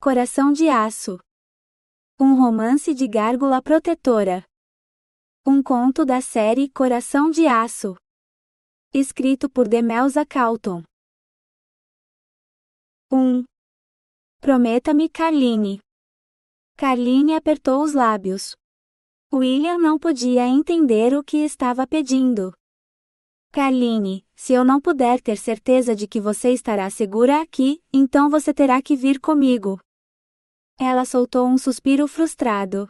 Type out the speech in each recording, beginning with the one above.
Coração de Aço. Um romance de gárgula protetora. Um conto da série Coração de Aço. Escrito por Demelza Calton. 1. Prometa-me, Carline. Carline apertou os lábios. William não podia entender o que estava pedindo. Carline, se eu não puder ter certeza de que você estará segura aqui, então você terá que vir comigo. Ela soltou um suspiro frustrado.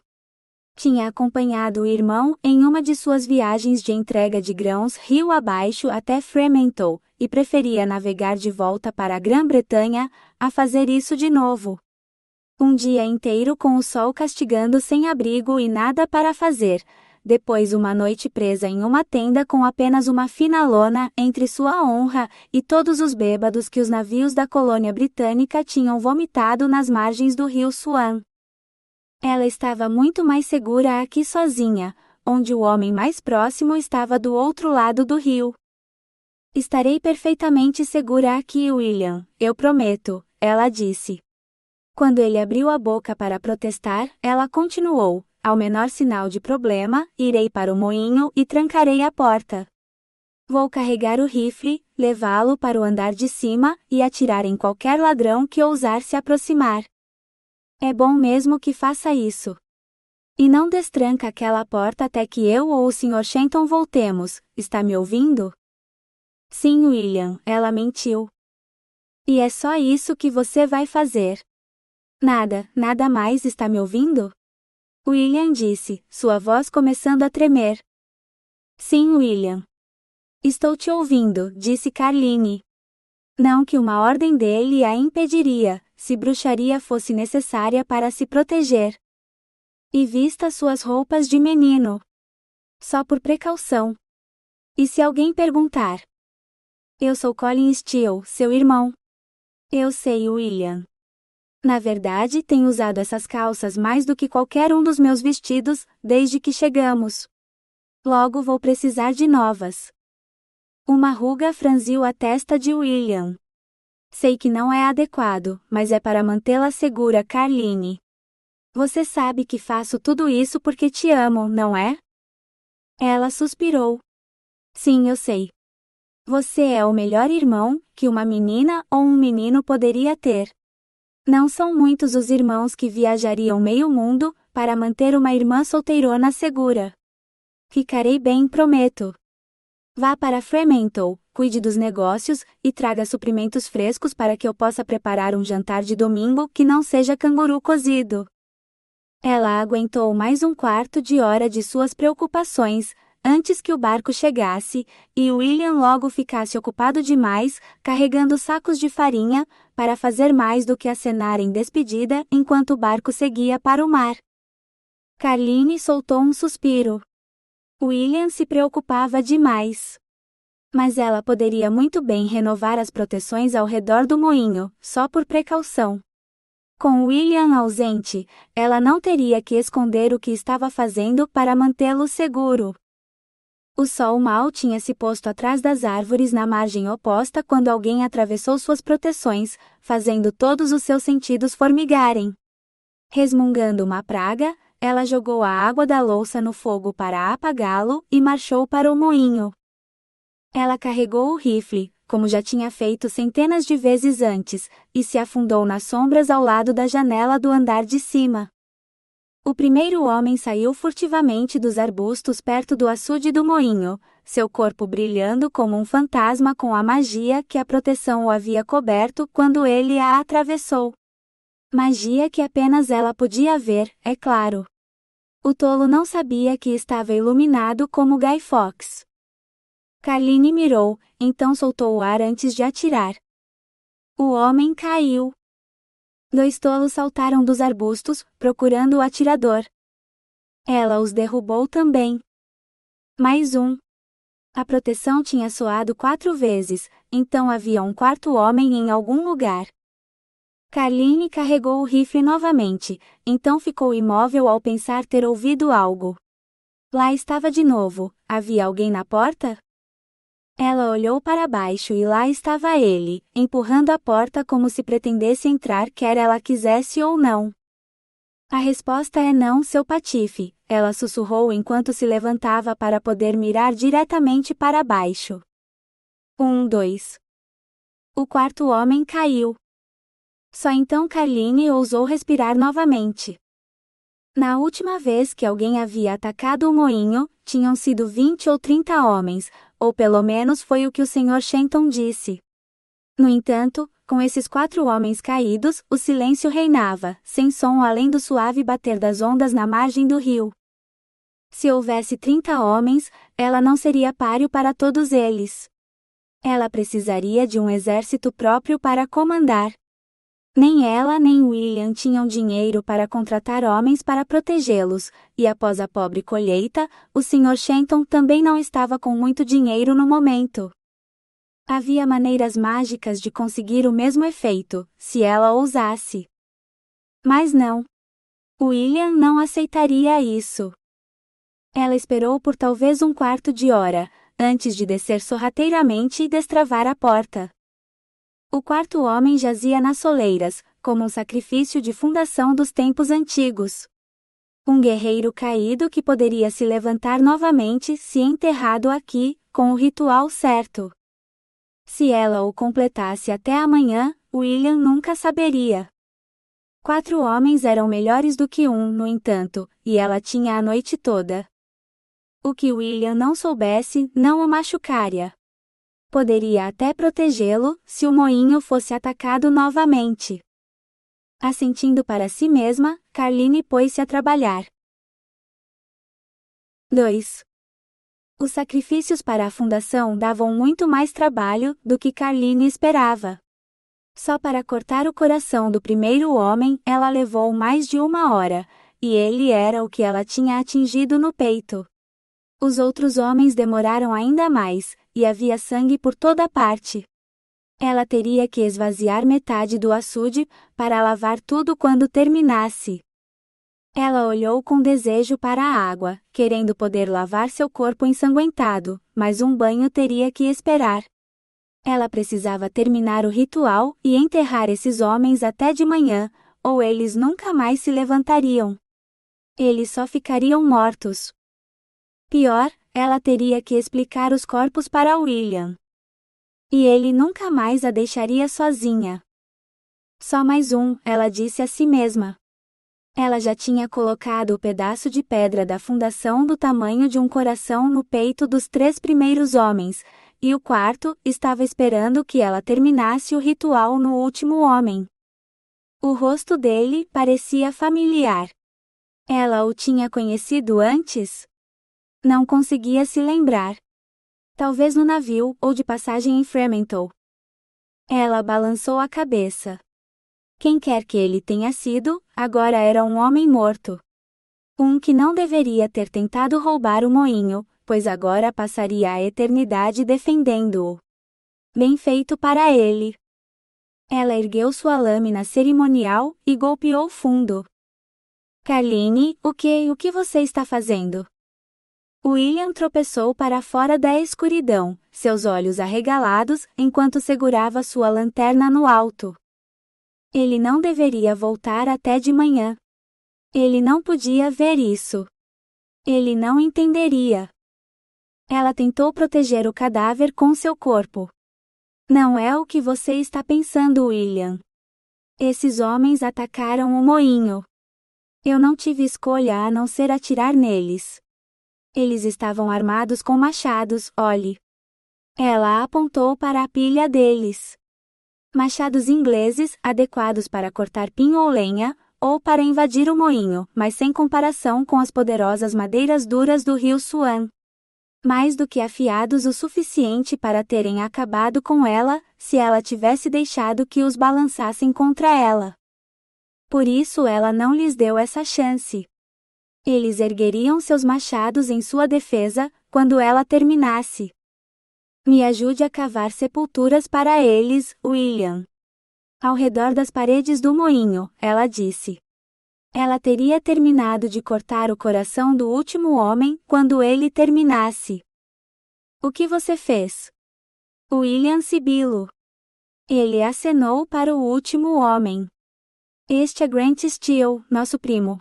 Tinha acompanhado o irmão em uma de suas viagens de entrega de grãos rio abaixo até Fremantle, e preferia navegar de volta para a Grã-Bretanha, a fazer isso de novo. Um dia inteiro com o sol castigando sem abrigo e nada para fazer, depois uma noite presa em uma tenda com apenas uma fina lona entre sua honra e todos os bêbados que os navios da colônia britânica tinham vomitado nas margens do rio Swan. Ela estava muito mais segura aqui sozinha, onde o homem mais próximo estava do outro lado do rio. Estarei perfeitamente segura aqui, William, eu prometo, ela disse. Quando ele abriu a boca para protestar, ela continuou, ao menor sinal de problema, irei para o moinho e trancarei a porta. Vou carregar o rifle, levá-lo para o andar de cima e atirar em qualquer ladrão que ousar se aproximar. É bom mesmo que faça isso. E não destranca aquela porta até que eu ou o Sr. Shenton voltemos, está me ouvindo? Sim, William, ela mentiu. E é só isso que você vai fazer. Nada mais, está me ouvindo? William disse, sua voz começando a tremer. Sim, William. Estou te ouvindo, disse Carline. Não que uma ordem dele a impediria, se bruxaria fosse necessária para se proteger. E vista suas roupas de menino. Só por precaução. E se alguém perguntar? Eu sou Colin Steele, seu irmão. Eu sei, William. Na verdade, tenho usado essas calças mais do que qualquer um dos meus vestidos, desde que chegamos. Logo vou precisar de novas. Uma ruga franziu a testa de William. Sei que não é adequado, mas é para mantê-la segura, Carline. Você sabe que faço tudo isso porque te amo, não é? Ela suspirou. Sim, eu sei. Você é o melhor irmão que uma menina ou um menino poderia ter. Não são muitos os irmãos que viajariam meio mundo para manter uma irmã solteirona segura. Ficarei bem, prometo. Vá para Fremantle, cuide dos negócios e traga suprimentos frescos para que eu possa preparar um jantar de domingo que não seja canguru cozido. Ela aguentou mais um quarto de hora de suas preocupações, antes que o barco chegasse, e William logo ficasse ocupado demais, carregando sacos de farinha, para fazer mais do que acenar em despedida enquanto o barco seguia para o mar. Carline soltou um suspiro. William se preocupava demais. Mas ela poderia muito bem renovar as proteções ao redor do moinho, só por precaução. Com William ausente, ela não teria que esconder o que estava fazendo para mantê-lo seguro. O sol mal tinha se posto atrás das árvores na margem oposta quando alguém atravessou suas proteções, fazendo todos os seus sentidos formigarem. Resmungando uma praga, ela jogou a água da louça no fogo para apagá-lo e marchou para o moinho. Ela carregou o rifle, como já tinha feito centenas de vezes antes, e se afundou nas sombras ao lado da janela do andar de cima. O primeiro homem saiu furtivamente dos arbustos perto do açude do moinho, seu corpo brilhando como um fantasma com a magia que a proteção o havia coberto quando ele a atravessou. Magia que apenas ela podia ver, é claro. O tolo não sabia que estava iluminado como Guy Fawkes. Carline mirou, então soltou o ar antes de atirar. O homem caiu. 2 tolos saltaram dos arbustos, procurando o atirador. Ela os derrubou também. Mais um. A proteção tinha soado 4 vezes, então havia um 4º homem em algum lugar. Carline carregou o rifle novamente, então ficou imóvel ao pensar ter ouvido algo. Lá estava de novo, havia alguém na porta? Ela olhou para baixo e lá estava ele, empurrando a porta como se pretendesse entrar quer ela quisesse ou não. A resposta é não, seu patife, ela sussurrou enquanto se levantava para poder mirar diretamente para baixo. 2. O quarto homem caiu. Só então Carline ousou respirar novamente. Na última vez que alguém havia atacado o moinho, tinham sido 20 ou 30 homens, ou pelo menos foi o que o Sr. Shenton disse. No entanto, com esses 4 homens caídos, o silêncio reinava, sem som além do suave bater das ondas na margem do rio. Se houvesse 30 homens, ela não seria páreo para todos eles. Ela precisaria de um exército próprio para comandar. Nem ela nem William tinham dinheiro para contratar homens para protegê-los, e após a pobre colheita, o Sr. Shenton também não estava com muito dinheiro no momento. Havia maneiras mágicas de conseguir o mesmo efeito, se ela ousasse. Mas não. William não aceitaria isso. Ela esperou por talvez um quarto de hora, antes de descer sorrateiramente e destravar a porta. O quarto homem jazia nas soleiras, como um sacrifício de fundação dos tempos antigos. Um guerreiro caído que poderia se levantar novamente se enterrado aqui, com o ritual certo. Se ela o completasse até amanhã, William nunca saberia. 4 homens eram melhores do que um, no entanto, e ela tinha a noite toda. O que William não soubesse não o machucaria. Poderia até protegê-lo, se o moinho fosse atacado novamente. Assentindo para si mesma, Carline pôs-se a trabalhar. 2. Os sacrifícios para a fundação davam muito mais trabalho do que Carline esperava. Só para cortar o coração do primeiro homem ela levou mais de 1 hora, e ele era o que ela tinha atingido no peito. Os outros homens demoraram ainda mais, e havia sangue por toda parte. Ela teria que esvaziar metade do açude, para lavar tudo quando terminasse. Ela olhou com desejo para a água, querendo poder lavar seu corpo ensanguentado, mas um banho teria que esperar. Ela precisava terminar o ritual e enterrar esses homens até de manhã, ou eles nunca mais se levantariam. Eles só ficariam mortos. Pior, ela teria que explicar os corpos para William. E ele nunca mais a deixaria sozinha. Só mais um, ela disse a si mesma. Ela já tinha colocado o pedaço de pedra da fundação do tamanho de um coração no peito dos 3 primeiros homens, e o quarto estava esperando que ela terminasse o ritual no último homem. O rosto dele parecia familiar. Ela o tinha conhecido antes? Não conseguia se lembrar. Talvez no navio ou de passagem em Fremantle. Ela balançou a cabeça. Quem quer que ele tenha sido, agora era um homem morto. Um que não deveria ter tentado roubar o moinho, pois agora passaria a eternidade defendendo-o. Bem feito para ele. Ela ergueu sua lâmina cerimonial e golpeou fundo. Carline, o que você está fazendo? William tropeçou para fora da escuridão, seus olhos arregalados, enquanto segurava sua lanterna no alto. Ele não deveria voltar até de manhã. Ele não podia ver isso. Ele não entenderia. Ela tentou proteger o cadáver com seu corpo. Não é o que você está pensando, William. Esses homens atacaram o moinho. Eu não tive escolha a não ser atirar neles. Eles estavam armados com machados, olhe. Ela apontou para a pilha deles. Machados ingleses, adequados para cortar pinho ou lenha, ou para invadir o moinho, mas sem comparação com as poderosas madeiras duras do rio Swan. Mais do que afiados o suficiente para terem acabado com ela, se ela tivesse deixado que os balançassem contra ela. Por isso ela não lhes deu essa chance. Eles ergueriam seus machados em sua defesa, quando ela terminasse. Me ajude a cavar sepulturas para eles, William. Ao redor das paredes do moinho, ela disse. Ela teria terminado de cortar o coração do último homem quando ele terminasse. O que você fez? William sibilo. Ele acenou para o último homem. Este é Grant Steele, nosso primo.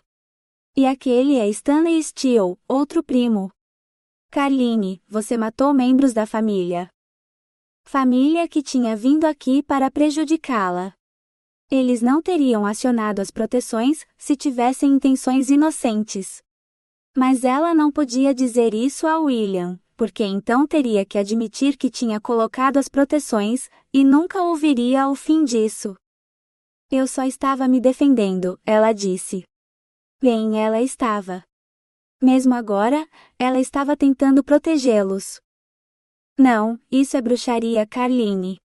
E aquele é Stanley Steele, outro primo. Carline, você matou membros da família. Família que tinha vindo aqui para prejudicá-la. Eles não teriam acionado as proteções se tivessem intenções inocentes. Mas ela não podia dizer isso a William, porque então teria que admitir que tinha colocado as proteções, e nunca ouviria o fim disso. Eu só estava me defendendo, ela disse. Bem, ela estava. Mesmo agora, ela estava tentando protegê-los. Não, isso é bruxaria, Carline.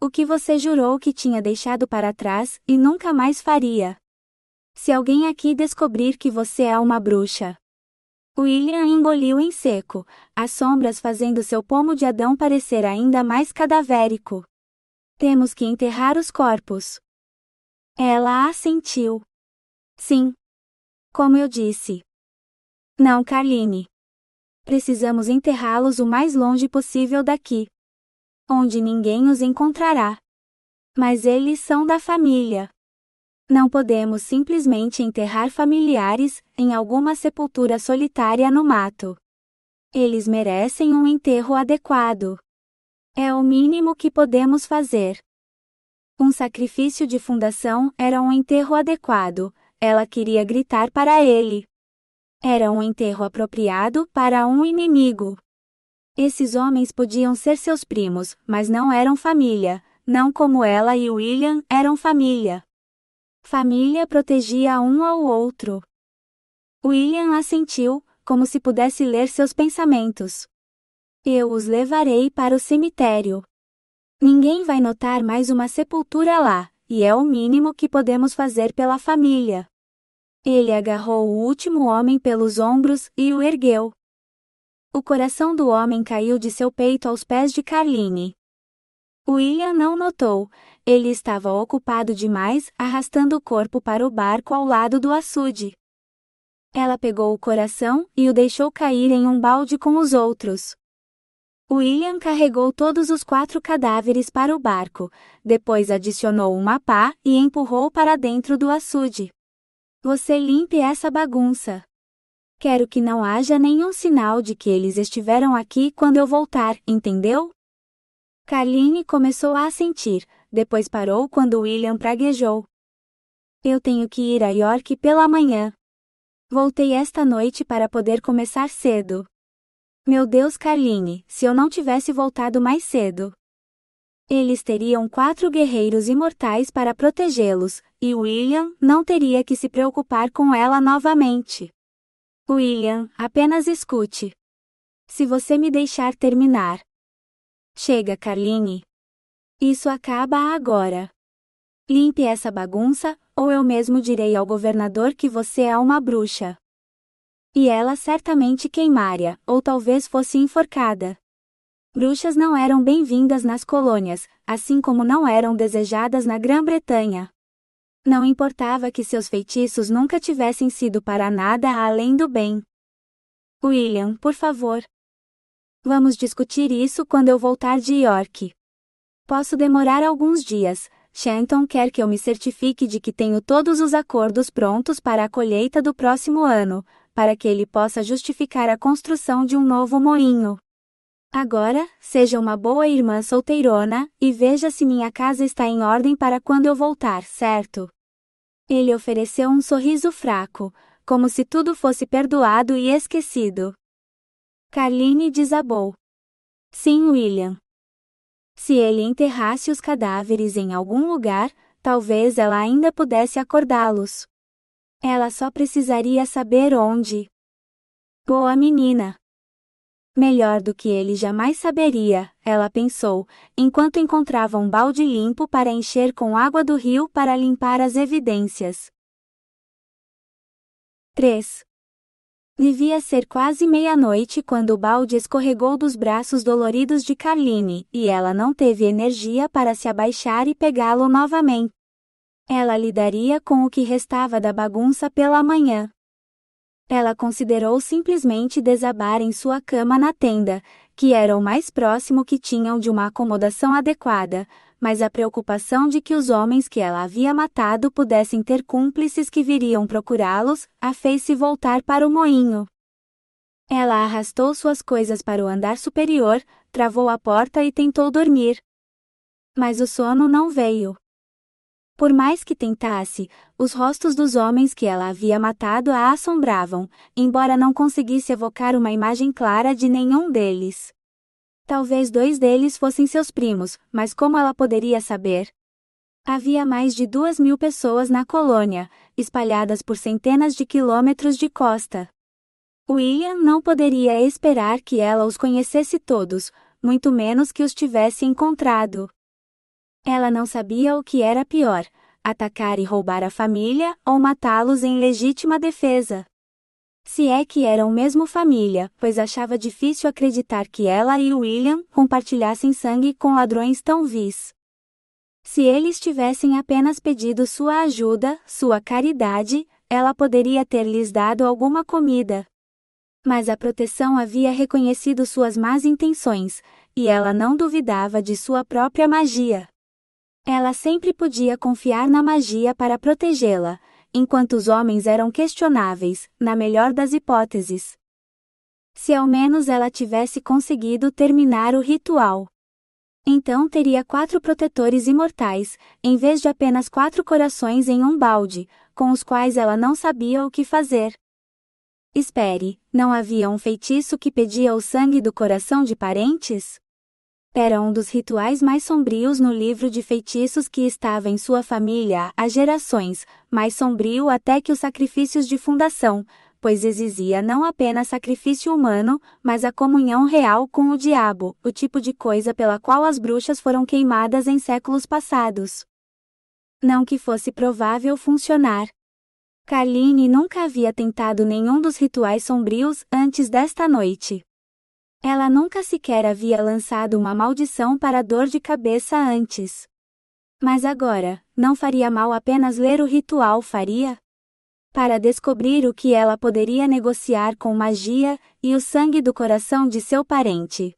O que você jurou que tinha deixado para trás e nunca mais faria. Se alguém aqui descobrir que você é uma bruxa. William engoliu em seco, as sombras fazendo seu pomo de Adão parecer ainda mais cadavérico. Temos que enterrar os corpos. Ela assentiu. Sim. Como eu disse. Não, Carline. Precisamos enterrá-los o mais longe possível daqui. Onde ninguém os encontrará. Mas eles são da família. Não podemos simplesmente enterrar familiares em alguma sepultura solitária no mato. Eles merecem um enterro adequado. É o mínimo que podemos fazer. Um sacrifício de fundação era um enterro adequado, ela queria gritar para ele. Era um enterro apropriado para um inimigo. Esses homens podiam ser seus primos, mas não eram família, não como ela e William eram família. Família protegia um ao outro. William assentiu, como se pudesse ler seus pensamentos. Eu os levarei para o cemitério. Ninguém vai notar mais uma sepultura lá, e é o mínimo que podemos fazer pela família. Ele agarrou o último homem pelos ombros e o ergueu. O coração do homem caiu de seu peito aos pés de Carline. William não notou, ele estava ocupado demais arrastando o corpo para o barco ao lado do açude. Ela pegou o coração e o deixou cair em um balde com os outros. William carregou todos os 4 cadáveres para o barco, depois adicionou uma pá e empurrou para dentro do açude. Você limpe essa bagunça. Quero que não haja nenhum sinal de que eles estiveram aqui quando eu voltar, entendeu? Carline começou a assentir, depois parou quando William praguejou. Eu tenho que ir a York pela manhã. Voltei esta noite para poder começar cedo. Meu Deus, Carline, se eu não tivesse voltado mais cedo. Eles teriam 4 guerreiros imortais para protegê-los, e William não teria que se preocupar com ela novamente. William, apenas escute. Se você me deixar terminar. Chega, Carline. Isso acaba agora. Limpe essa bagunça, ou eu mesmo direi ao governador que você é uma bruxa. E ela certamente queimaria, ou talvez fosse enforcada. Bruxas não eram bem-vindas nas colônias, assim como não eram desejadas na Grã-Bretanha. Não importava que seus feitiços nunca tivessem sido para nada além do bem. William, por favor. Vamos discutir isso quando eu voltar de York. Posso demorar alguns dias. Shenton quer que eu me certifique de que tenho todos os acordos prontos para a colheita do próximo ano, para que ele possa justificar a construção de um novo moinho. Agora, seja uma boa irmã solteirona, e veja se minha casa está em ordem para quando eu voltar, certo? Ele ofereceu um sorriso fraco, como se tudo fosse perdoado e esquecido. Carline desabou. Sim, William. Se ele enterrasse os cadáveres em algum lugar, talvez ela ainda pudesse acordá-los. Ela só precisaria saber onde. Boa menina. Melhor do que ele jamais saberia, ela pensou, enquanto encontrava um balde limpo para encher com água do rio para limpar as evidências. 3. Devia ser quase meia-noite quando o balde escorregou dos braços doloridos de Carline, e ela não teve energia para se abaixar e pegá-lo novamente. Ela lidaria com o que restava da bagunça pela manhã. Ela considerou simplesmente desabar em sua cama na tenda, que era o mais próximo que tinham de uma acomodação adequada, mas a preocupação de que os homens que ela havia matado pudessem ter cúmplices que viriam procurá-los, a fez-se voltar para o moinho. Ela arrastou suas coisas para o andar superior, travou a porta e tentou dormir. Mas o sono não veio. Por mais que tentasse, os rostos dos homens que ela havia matado a assombravam, embora não conseguisse evocar uma imagem clara de nenhum deles. Talvez 2 deles fossem seus primos, mas como ela poderia saber? Havia mais de 2.000 pessoas na colônia, espalhadas por centenas de quilômetros de costa. William não poderia esperar que ela os conhecesse todos, muito menos que os tivesse encontrado. Ela não sabia o que era pior, atacar e roubar a família ou matá-los em legítima defesa. Se é que eram mesmo família, pois achava difícil acreditar que ela e William compartilhassem sangue com ladrões tão vis. Se eles tivessem apenas pedido sua ajuda, sua caridade, ela poderia ter lhes dado alguma comida. Mas a proteção havia reconhecido suas más intenções, e ela não duvidava de sua própria magia. Ela sempre podia confiar na magia para protegê-la, enquanto os homens eram questionáveis, na melhor das hipóteses. Se ao menos ela tivesse conseguido terminar o ritual. Então teria 4 protetores imortais, em vez de apenas 4 corações em um balde, com os quais ela não sabia o que fazer. Espere, não havia um feitiço que pedia o sangue do coração de parentes? Era um dos rituais mais sombrios no livro de feitiços que estava em sua família há gerações, mais sombrio até que os sacrifícios de fundação, pois exigia não apenas sacrifício humano, mas a comunhão real com o diabo, o tipo de coisa pela qual as bruxas foram queimadas em séculos passados. Não que fosse provável funcionar. Carline nunca havia tentado nenhum dos rituais sombrios antes desta noite. Ela nunca sequer havia lançado uma maldição para dor de cabeça antes. Mas agora, não faria mal apenas ler o ritual, faria? Para descobrir o que ela poderia negociar com magia e o sangue do coração de seu parente.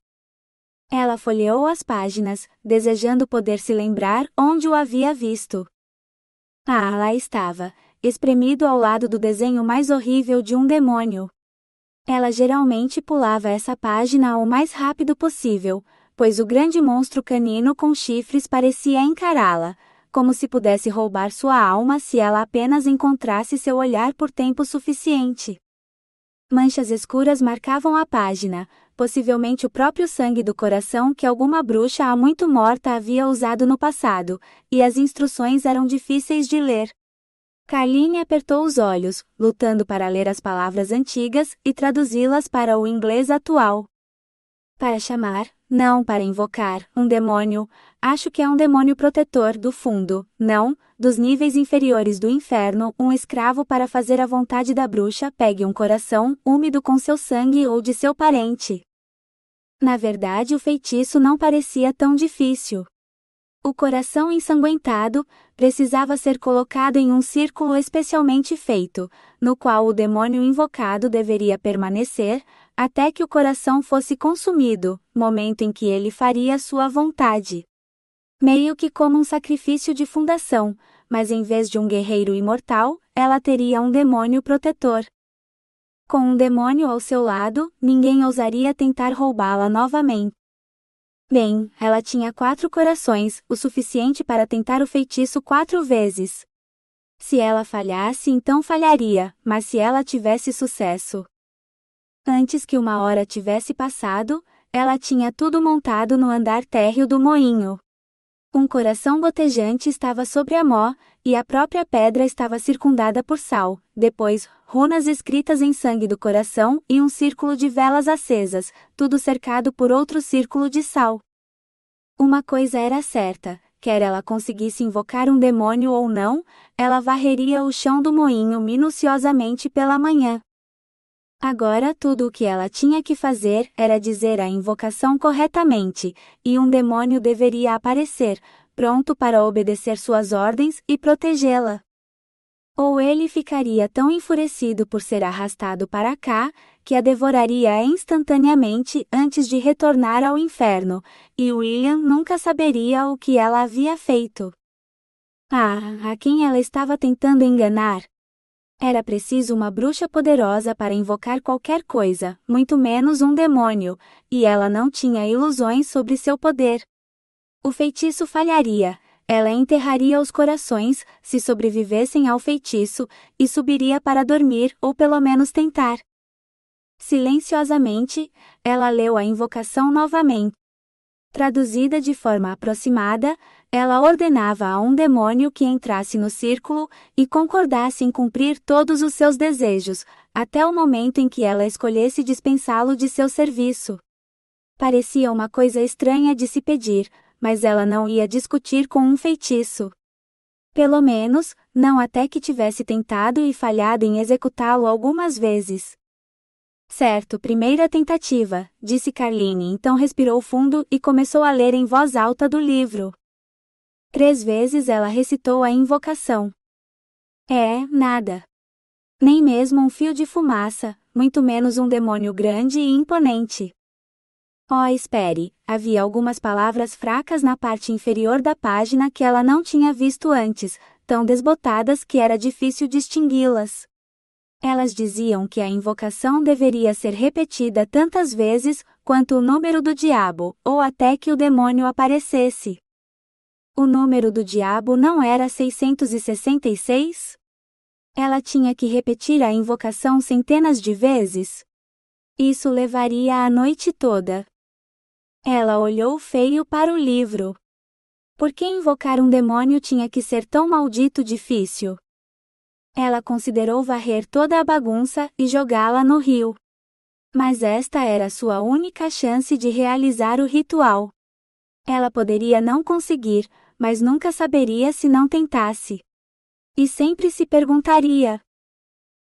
Ela folheou as páginas, desejando poder se lembrar onde o havia visto. Ah, lá estava, espremido ao lado do desenho mais horrível de um demônio. Ela geralmente pulava essa página o mais rápido possível, pois o grande monstro canino com chifres parecia encará-la, como se pudesse roubar sua alma se ela apenas encontrasse seu olhar por tempo suficiente. Manchas escuras marcavam a página, possivelmente o próprio sangue do coração que alguma bruxa há muito morta havia usado no passado, e as instruções eram difíceis de ler. Carline apertou os olhos, lutando para ler as palavras antigas e traduzi-las para o inglês atual. Para chamar, não para invocar, um demônio, acho que é um demônio protetor do fundo, não, dos níveis inferiores do inferno, um escravo para fazer a vontade da bruxa, pegue um coração úmido com seu sangue ou de seu parente. Na verdade, o feitiço não parecia tão difícil. O coração ensanguentado precisava ser colocado em um círculo especialmente feito, no qual o demônio invocado deveria permanecer, até que o coração fosse consumido, momento em que ele faria sua vontade. Meio que como um sacrifício de fundação, mas em vez de um guerreiro imortal, ela teria um demônio protetor. Com um demônio ao seu lado, ninguém ousaria tentar roubá-la novamente. Bem, ela tinha 4 corações, o suficiente para tentar o feitiço 4 vezes. Se ela falhasse, então falharia, mas se ela tivesse sucesso. Antes que uma hora tivesse passado, ela tinha tudo montado no andar térreo do moinho. Um coração gotejante estava sobre a mó, e a própria pedra estava circundada por sal, depois, runas escritas em sangue do coração e um círculo de velas acesas, tudo cercado por outro círculo de sal. Uma coisa era certa, quer ela conseguisse invocar um demônio ou não, ela varreria o chão do moinho minuciosamente pela manhã. Agora tudo o que ela tinha que fazer era dizer a invocação corretamente, e um demônio deveria aparecer, pronto para obedecer suas ordens e protegê-la. Ou ele ficaria tão enfurecido por ser arrastado para cá, que a devoraria instantaneamente antes de retornar ao inferno, e William nunca saberia o que ela havia feito. A quem ela estava tentando enganar? Era preciso uma bruxa poderosa para invocar qualquer coisa, muito menos um demônio, e ela não tinha ilusões sobre seu poder. O feitiço falharia, ela enterraria os corações, se sobrevivessem ao feitiço, e subiria para dormir ou pelo menos tentar. Silenciosamente, ela leu a invocação novamente. Traduzida de forma aproximada, ela ordenava a um demônio que entrasse no círculo e concordasse em cumprir todos os seus desejos, até o momento em que ela escolhesse dispensá-lo de seu serviço. Parecia uma coisa estranha de se pedir, mas ela não ia discutir com um feitiço. Pelo menos, não até que tivesse tentado e falhado em executá-lo algumas vezes. Certo, primeira tentativa, disse Carline, então respirou fundo e começou a ler em voz alta do livro. 3 vezes ela recitou a invocação. Nada. Nem mesmo um fio de fumaça, muito menos um demônio grande e imponente. Oh, espere, havia algumas palavras fracas na parte inferior da página que ela não tinha visto antes, tão desbotadas que era difícil distingui-las. Elas diziam que a invocação deveria ser repetida tantas vezes quanto o número do diabo, ou até que o demônio aparecesse. O número do diabo não era 666? Ela tinha que repetir a invocação centenas de vezes? Isso levaria a noite toda. Ela olhou feio para o livro. Por que invocar um demônio tinha que ser tão maldito difícil? Ela considerou varrer toda a bagunça e jogá-la no rio. Mas esta era sua única chance de realizar o ritual. Ela poderia não conseguir, mas nunca saberia se não tentasse. E sempre se perguntaria: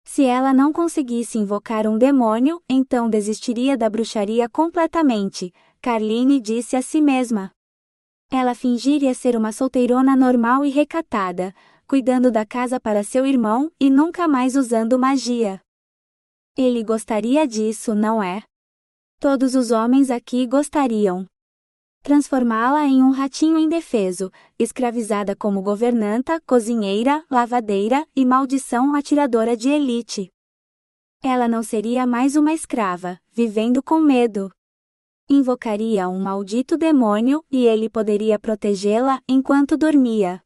se ela não conseguisse invocar um demônio, então desistiria da bruxaria completamente, Carline disse a si mesma. Ela fingiria ser uma solteirona normal e recatada, cuidando da casa para seu irmão e nunca mais usando magia. Ele gostaria disso, não é? Todos os homens aqui gostariam. Transformá-la em um ratinho indefeso, escravizada como governanta, cozinheira, lavadeira e maldição atiradora de elite. Ela não seria mais uma escrava, vivendo com medo. Invocaria um maldito demônio e ele poderia protegê-la enquanto dormia.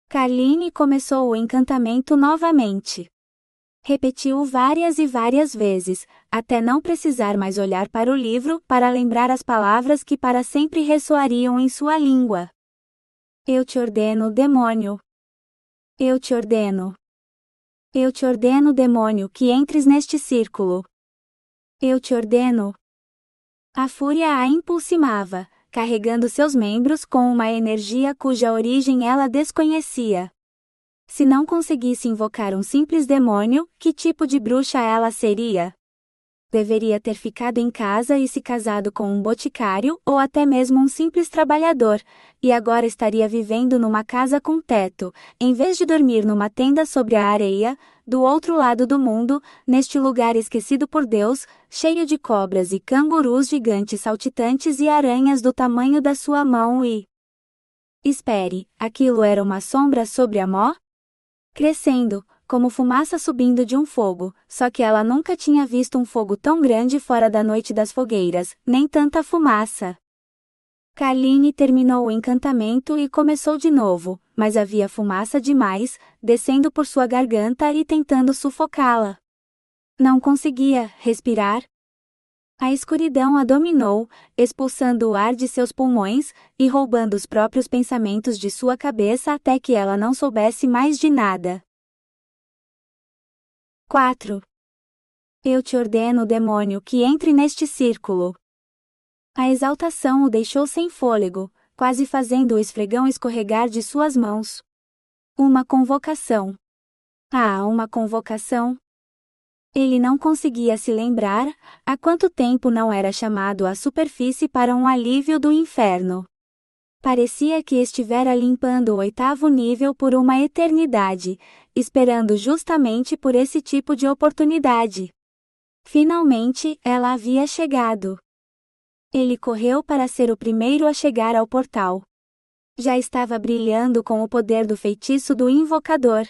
Carline começou o encantamento novamente. Repetiu várias e várias vezes, até não precisar mais olhar para o livro para lembrar as palavras que para sempre ressoariam em sua língua. Eu te ordeno, demônio. Eu te ordeno. Eu te ordeno, demônio, que entres neste círculo. Eu te ordeno. A fúria a impulsimava, carregando seus membros com uma energia cuja origem ela desconhecia. Se não conseguisse invocar um simples demônio, que tipo de bruxa ela seria? Deveria ter ficado em casa e se casado com um boticário ou até mesmo um simples trabalhador, e agora estaria vivendo numa casa com teto, em vez de dormir numa tenda sobre a areia, do outro lado do mundo, neste lugar esquecido por Deus, cheio de cobras e cangurus gigantes saltitantes e aranhas do tamanho da sua mão e... Espere, aquilo era uma sombra sobre Amó? Crescendo, como fumaça subindo de um fogo, só que ela nunca tinha visto um fogo tão grande fora da noite das fogueiras, nem tanta fumaça. Carline terminou o encantamento e começou de novo, mas havia fumaça demais, descendo por sua garganta e tentando sufocá-la. Não conseguia respirar. A escuridão a dominou, expulsando o ar de seus pulmões e roubando os próprios pensamentos de sua cabeça até que ela não soubesse mais de nada. 4. Eu te ordeno, demônio, que entre neste círculo. A exaltação o deixou sem fôlego, quase fazendo o esfregão escorregar de suas mãos. Uma convocação. Uma convocação. Ele não conseguia se lembrar há quanto tempo não era chamado à superfície para um alívio do inferno. Parecia que estivera limpando o 8º nível por uma eternidade, esperando justamente por esse tipo de oportunidade. Finalmente, ela havia chegado. Ele correu para ser o primeiro a chegar ao portal. Já estava brilhando com o poder do feitiço do invocador.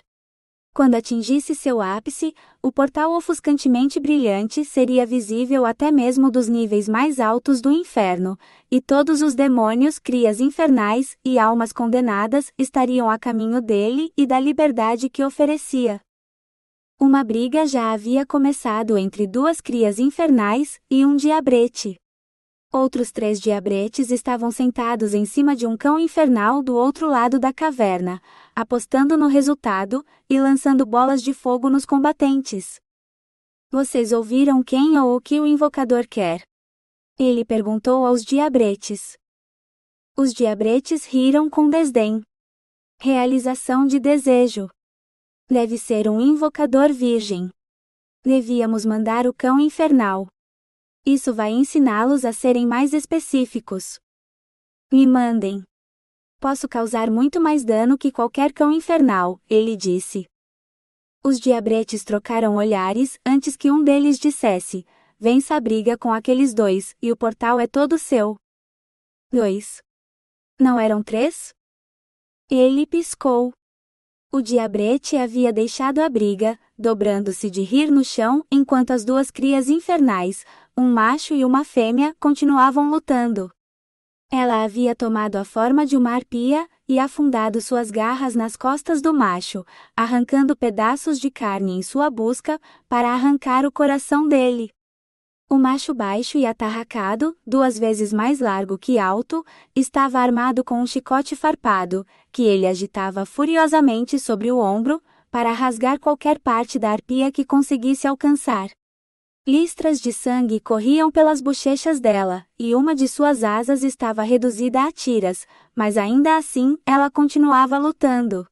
Quando atingisse seu ápice, o portal ofuscantemente brilhante seria visível até mesmo dos níveis mais altos do inferno, e todos os demônios, crias infernais e almas condenadas estariam a caminho dele e da liberdade que oferecia. Uma briga já havia começado entre 2 crias infernais e um diabrete. Outros 3 diabretes estavam sentados em cima de um cão infernal do outro lado da caverna, apostando no resultado e lançando bolas de fogo nos combatentes. Vocês ouviram quem ou o que o invocador quer? Ele perguntou aos diabretes. Os diabretes riram com desdém. Realização de desejo. Deve ser um invocador virgem. Devíamos mandar o cão infernal. Isso vai ensiná-los a serem mais específicos. Me mandem. Posso causar muito mais dano que qualquer cão infernal, ele disse. Os diabretes trocaram olhares antes que um deles dissesse: vença a briga com aqueles 2, e o portal é todo seu. 2. Não eram 3? Ele piscou. O diabrete havia deixado a briga, dobrando-se de rir no chão enquanto as 2 crias infernais, um macho e uma fêmea, continuavam lutando. Ela havia tomado a forma de uma arpia e afundado suas garras nas costas do macho, arrancando pedaços de carne em sua busca para arrancar o coração dele. O macho baixo e atarracado, 2 vezes mais largo que alto, estava armado com um chicote farpado, que ele agitava furiosamente sobre o ombro, para rasgar qualquer parte da arpia que conseguisse alcançar. Listras de sangue corriam pelas bochechas dela, e uma de suas asas estava reduzida a tiras, mas ainda assim ela continuava lutando.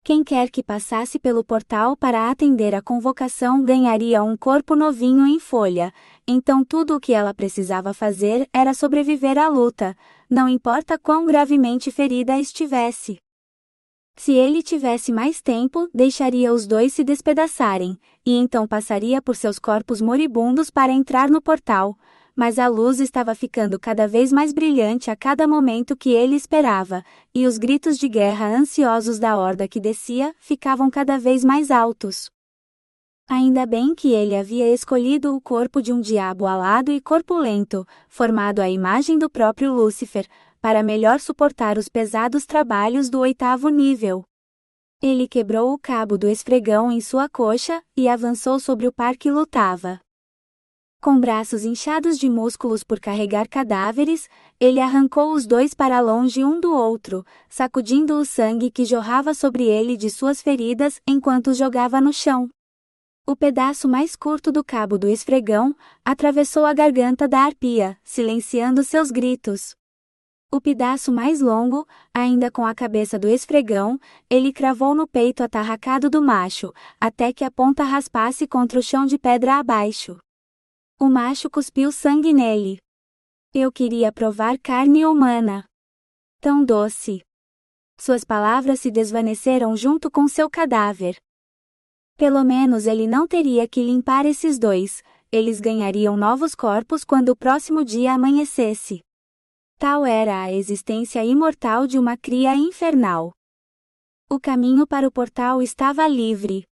Quem quer que passasse pelo portal para atender a convocação ganharia um corpo novinho em folha, então tudo o que ela precisava fazer era sobreviver à luta, não importa quão gravemente ferida estivesse. Se ele tivesse mais tempo, deixaria os 2 se despedaçarem, e então passaria por seus corpos moribundos para entrar no portal, mas a luz estava ficando cada vez mais brilhante a cada momento que ele esperava, e os gritos de guerra ansiosos da horda que descia ficavam cada vez mais altos. Ainda bem que ele havia escolhido o corpo de um diabo alado e corpulento, formado à imagem do próprio Lúcifer, para melhor suportar os pesados trabalhos do 8º nível. Ele quebrou o cabo do esfregão em sua coxa e avançou sobre o par que lutava. Com braços inchados de músculos por carregar cadáveres, ele arrancou os 2 para longe um do outro, sacudindo o sangue que jorrava sobre ele de suas feridas enquanto os jogava no chão. O pedaço mais curto do cabo do esfregão atravessou a garganta da arpia, silenciando seus gritos. O pedaço mais longo, ainda com a cabeça do esfregão, ele cravou no peito atarracado do macho, até que a ponta raspasse contra o chão de pedra abaixo. O macho cuspiu sangue nele. Eu queria provar carne humana. Tão doce. Suas palavras se desvaneceram junto com seu cadáver. Pelo menos ele não teria que limpar esses 2, eles ganhariam novos corpos quando o próximo dia amanhecesse. Tal era a existência imortal de uma cria infernal. O caminho para o portal estava livre.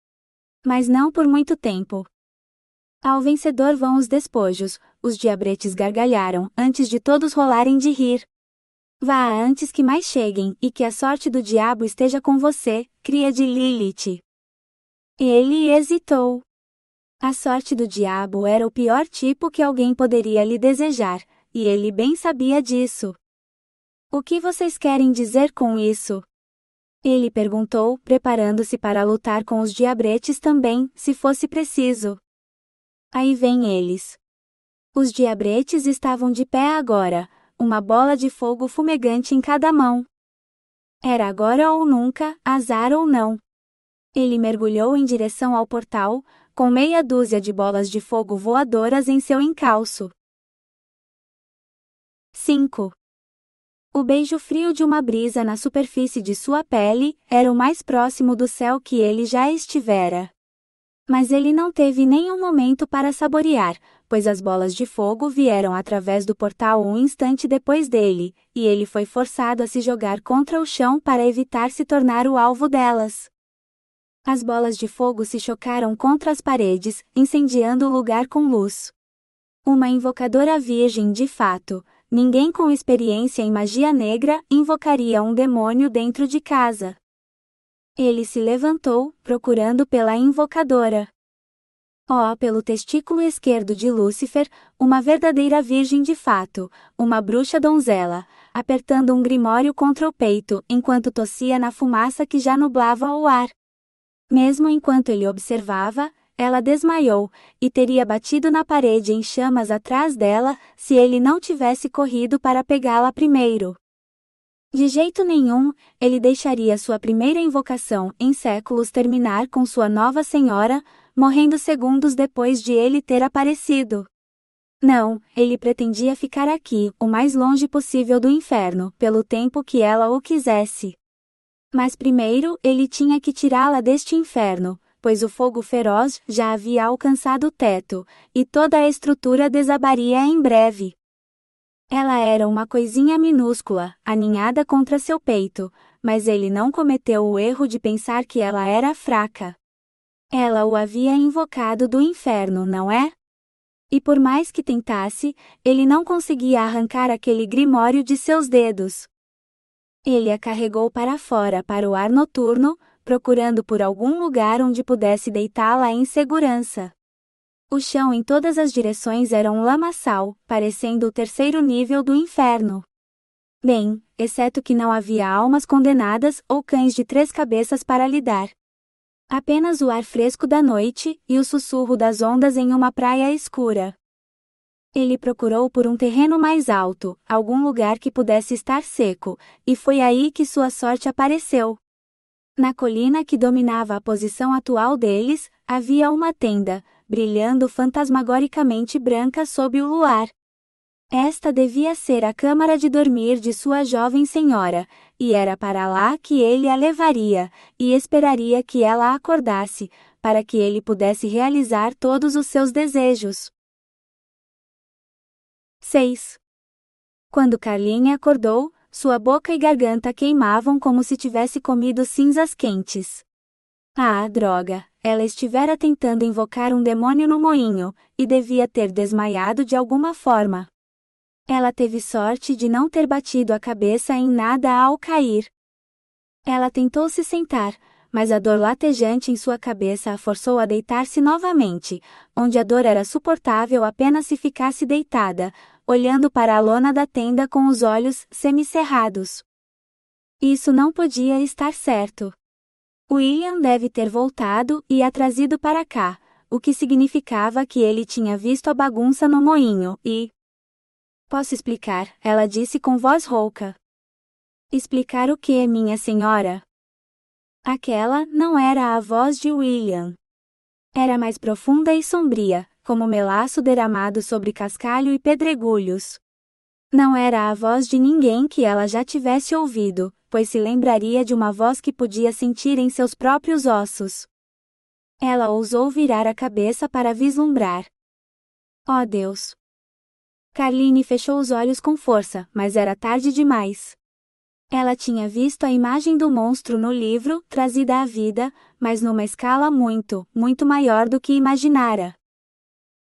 Mas não por muito tempo. Ao vencedor vão os despojos, os diabretes gargalharam, antes de todos rolarem de rir. Vá antes que mais cheguem, e que a sorte do diabo esteja com você, cria de Lilith. Ele hesitou. A sorte do diabo era o pior tipo que alguém poderia lhe desejar, e ele bem sabia disso. O que vocês querem dizer com isso? Ele perguntou, preparando-se para lutar com os diabretes também, se fosse preciso. Aí vem eles. Os diabretes estavam de pé agora, uma bola de fogo fumegante em cada mão. Era agora ou nunca, azar ou não. Ele mergulhou em direção ao portal, com meia dúzia de bolas de fogo voadoras em seu encalço. 5. O beijo frio de uma brisa na superfície de sua pele era o mais próximo do céu que ele já estivera. Mas ele não teve nenhum momento para saborear, pois as bolas de fogo vieram através do portal um instante depois dele, e ele foi forçado a se jogar contra o chão para evitar se tornar o alvo delas. As bolas de fogo se chocaram contra as paredes, incendiando o lugar com luz. Uma invocadora virgem de fato, ninguém com experiência em magia negra invocaria um demônio dentro de casa. Ele se levantou, procurando pela invocadora. Oh, pelo testículo esquerdo de Lúcifer, uma verdadeira virgem de fato, uma bruxa donzela, apertando um grimório contra o peito enquanto tossia na fumaça que já nublava o ar. Mesmo enquanto ele observava, ela desmaiou, e teria batido na parede em chamas atrás dela, se ele não tivesse corrido para pegá-la primeiro. De jeito nenhum, ele deixaria sua primeira invocação em séculos terminar com sua nova senhora, morrendo segundos depois de ele ter aparecido. Não, ele pretendia ficar aqui, o mais longe possível do inferno, pelo tempo que ela o quisesse. Mas primeiro ele tinha que tirá-la deste inferno, pois o fogo feroz já havia alcançado o teto, e toda a estrutura desabaria em breve. Ela era uma coisinha minúscula, aninhada contra seu peito, mas ele não cometeu o erro de pensar que ela era fraca. Ela o havia invocado do inferno, não é? E por mais que tentasse, ele não conseguia arrancar aquele grimório de seus dedos. Ele a carregou para fora para o ar noturno, procurando por algum lugar onde pudesse deitá-la em segurança. O chão em todas as direções era um lamaçal, parecendo o terceiro nível do inferno. Bem, exceto que não havia almas condenadas ou cães de 3 cabeças para lidar. Apenas o ar fresco da noite e o sussurro das ondas em uma praia escura. Ele procurou por um terreno mais alto, algum lugar que pudesse estar seco, e foi aí que sua sorte apareceu. Na colina que dominava a posição atual deles, havia uma tenda, brilhando fantasmagoricamente branca sob o luar. Esta devia ser a câmara de dormir de sua jovem senhora, e era para lá que ele a levaria, e esperaria que ela acordasse, para que ele pudesse realizar todos os seus desejos. 6. Quando Carline acordou, sua boca e garganta queimavam como se tivesse comido cinzas quentes. Ah, droga! Ela estivera tentando invocar um demônio no moinho, e devia ter desmaiado de alguma forma. Ela teve sorte de não ter batido a cabeça em nada ao cair. Ela tentou se sentar, mas a dor latejante em sua cabeça a forçou a deitar-se novamente, onde a dor era suportável apenas se ficasse deitada, olhando para a lona da tenda com os olhos semicerrados. Isso não podia estar certo. William deve ter voltado e a trazido para cá, o que significava que ele tinha visto a bagunça no moinho e... Posso explicar, ela disse com voz rouca. Explicar o que, minha senhora? Aquela não era a voz de William. Era mais profunda e sombria, como melaço derramado sobre cascalho e pedregulhos. Não era a voz de ninguém que ela já tivesse ouvido, pois se lembraria de uma voz que podia sentir em seus próprios ossos. Ela ousou virar a cabeça para vislumbrar. Oh Deus! Carline fechou os olhos com força, mas era tarde demais. Ela tinha visto a imagem do monstro no livro, trazida à vida, mas numa escala muito, muito maior do que imaginara.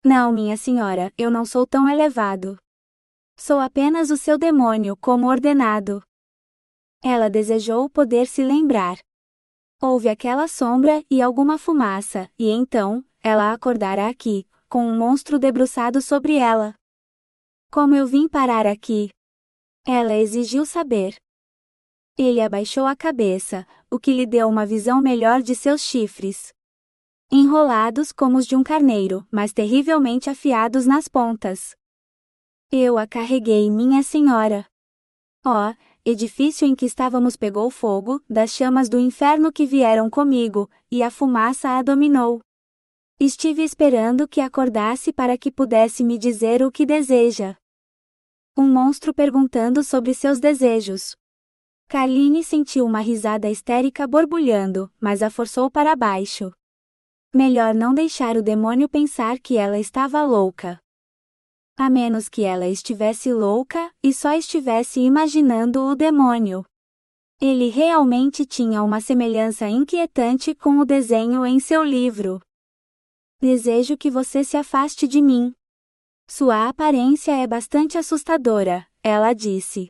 Não, minha senhora, eu não sou tão elevado. Sou apenas o seu demônio, como ordenado. Ela desejou poder se lembrar. Houve aquela sombra e alguma fumaça, e então, ela acordara aqui, com um monstro debruçado sobre ela. Como eu vim parar aqui? Ela exigiu saber. Ele abaixou a cabeça, o que lhe deu uma visão melhor de seus chifres. Enrolados como os de um carneiro, mas terrivelmente afiados nas pontas. Eu a carreguei, minha senhora. Oh, edifício em que estávamos pegou fogo, das chamas do inferno que vieram comigo, e a fumaça a dominou. Estive esperando que acordasse para que pudesse me dizer o que deseja. Um monstro perguntando sobre seus desejos. Carline sentiu uma risada histérica borbulhando, mas a forçou para baixo. Melhor não deixar o demônio pensar que ela estava louca. A menos que ela estivesse louca, e só estivesse imaginando o demônio. Ele realmente tinha uma semelhança inquietante com o desenho em seu livro. Desejo que você se afaste de mim. Sua aparência é bastante assustadora, ela disse.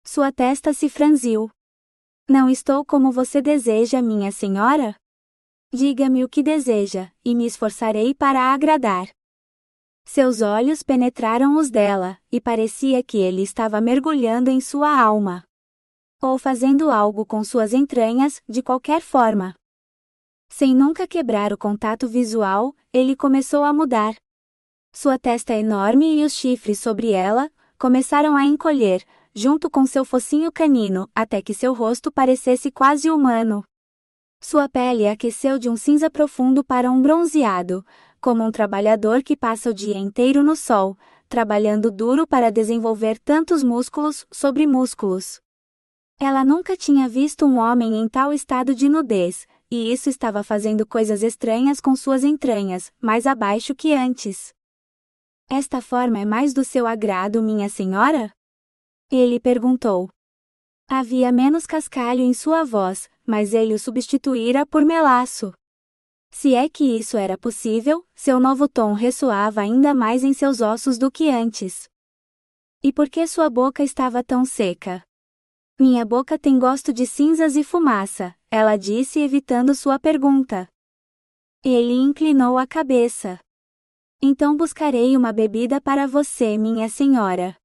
Sua testa se franziu. Não estou como você deseja, minha senhora? Diga-me o que deseja, e me esforçarei para agradar. Seus olhos penetraram os dela, e parecia que ele estava mergulhando em sua alma. Ou fazendo algo com suas entranhas, de qualquer forma. Sem nunca quebrar o contato visual, ele começou a mudar. Sua testa enorme e os chifres sobre ela começaram a encolher, junto com seu focinho canino, até que seu rosto parecesse quase humano. Sua pele aqueceu de um cinza profundo para um bronzeado, como um trabalhador que passa o dia inteiro no sol, trabalhando duro para desenvolver tantos músculos sobre músculos. Ela nunca tinha visto um homem em tal estado de nudez, e isso estava fazendo coisas estranhas com suas entranhas, mais abaixo que antes. Esta forma é mais do seu agrado, minha senhora? Ele perguntou. Havia menos cascalho em sua voz, mas ele o substituíra por melaço. Se é que isso era possível, seu novo tom ressoava ainda mais em seus ossos do que antes. E por que sua boca estava tão seca? Minha boca tem gosto de cinzas e fumaça, ela disse evitando sua pergunta. Ele inclinou a cabeça. Então buscarei uma bebida para você, minha senhora.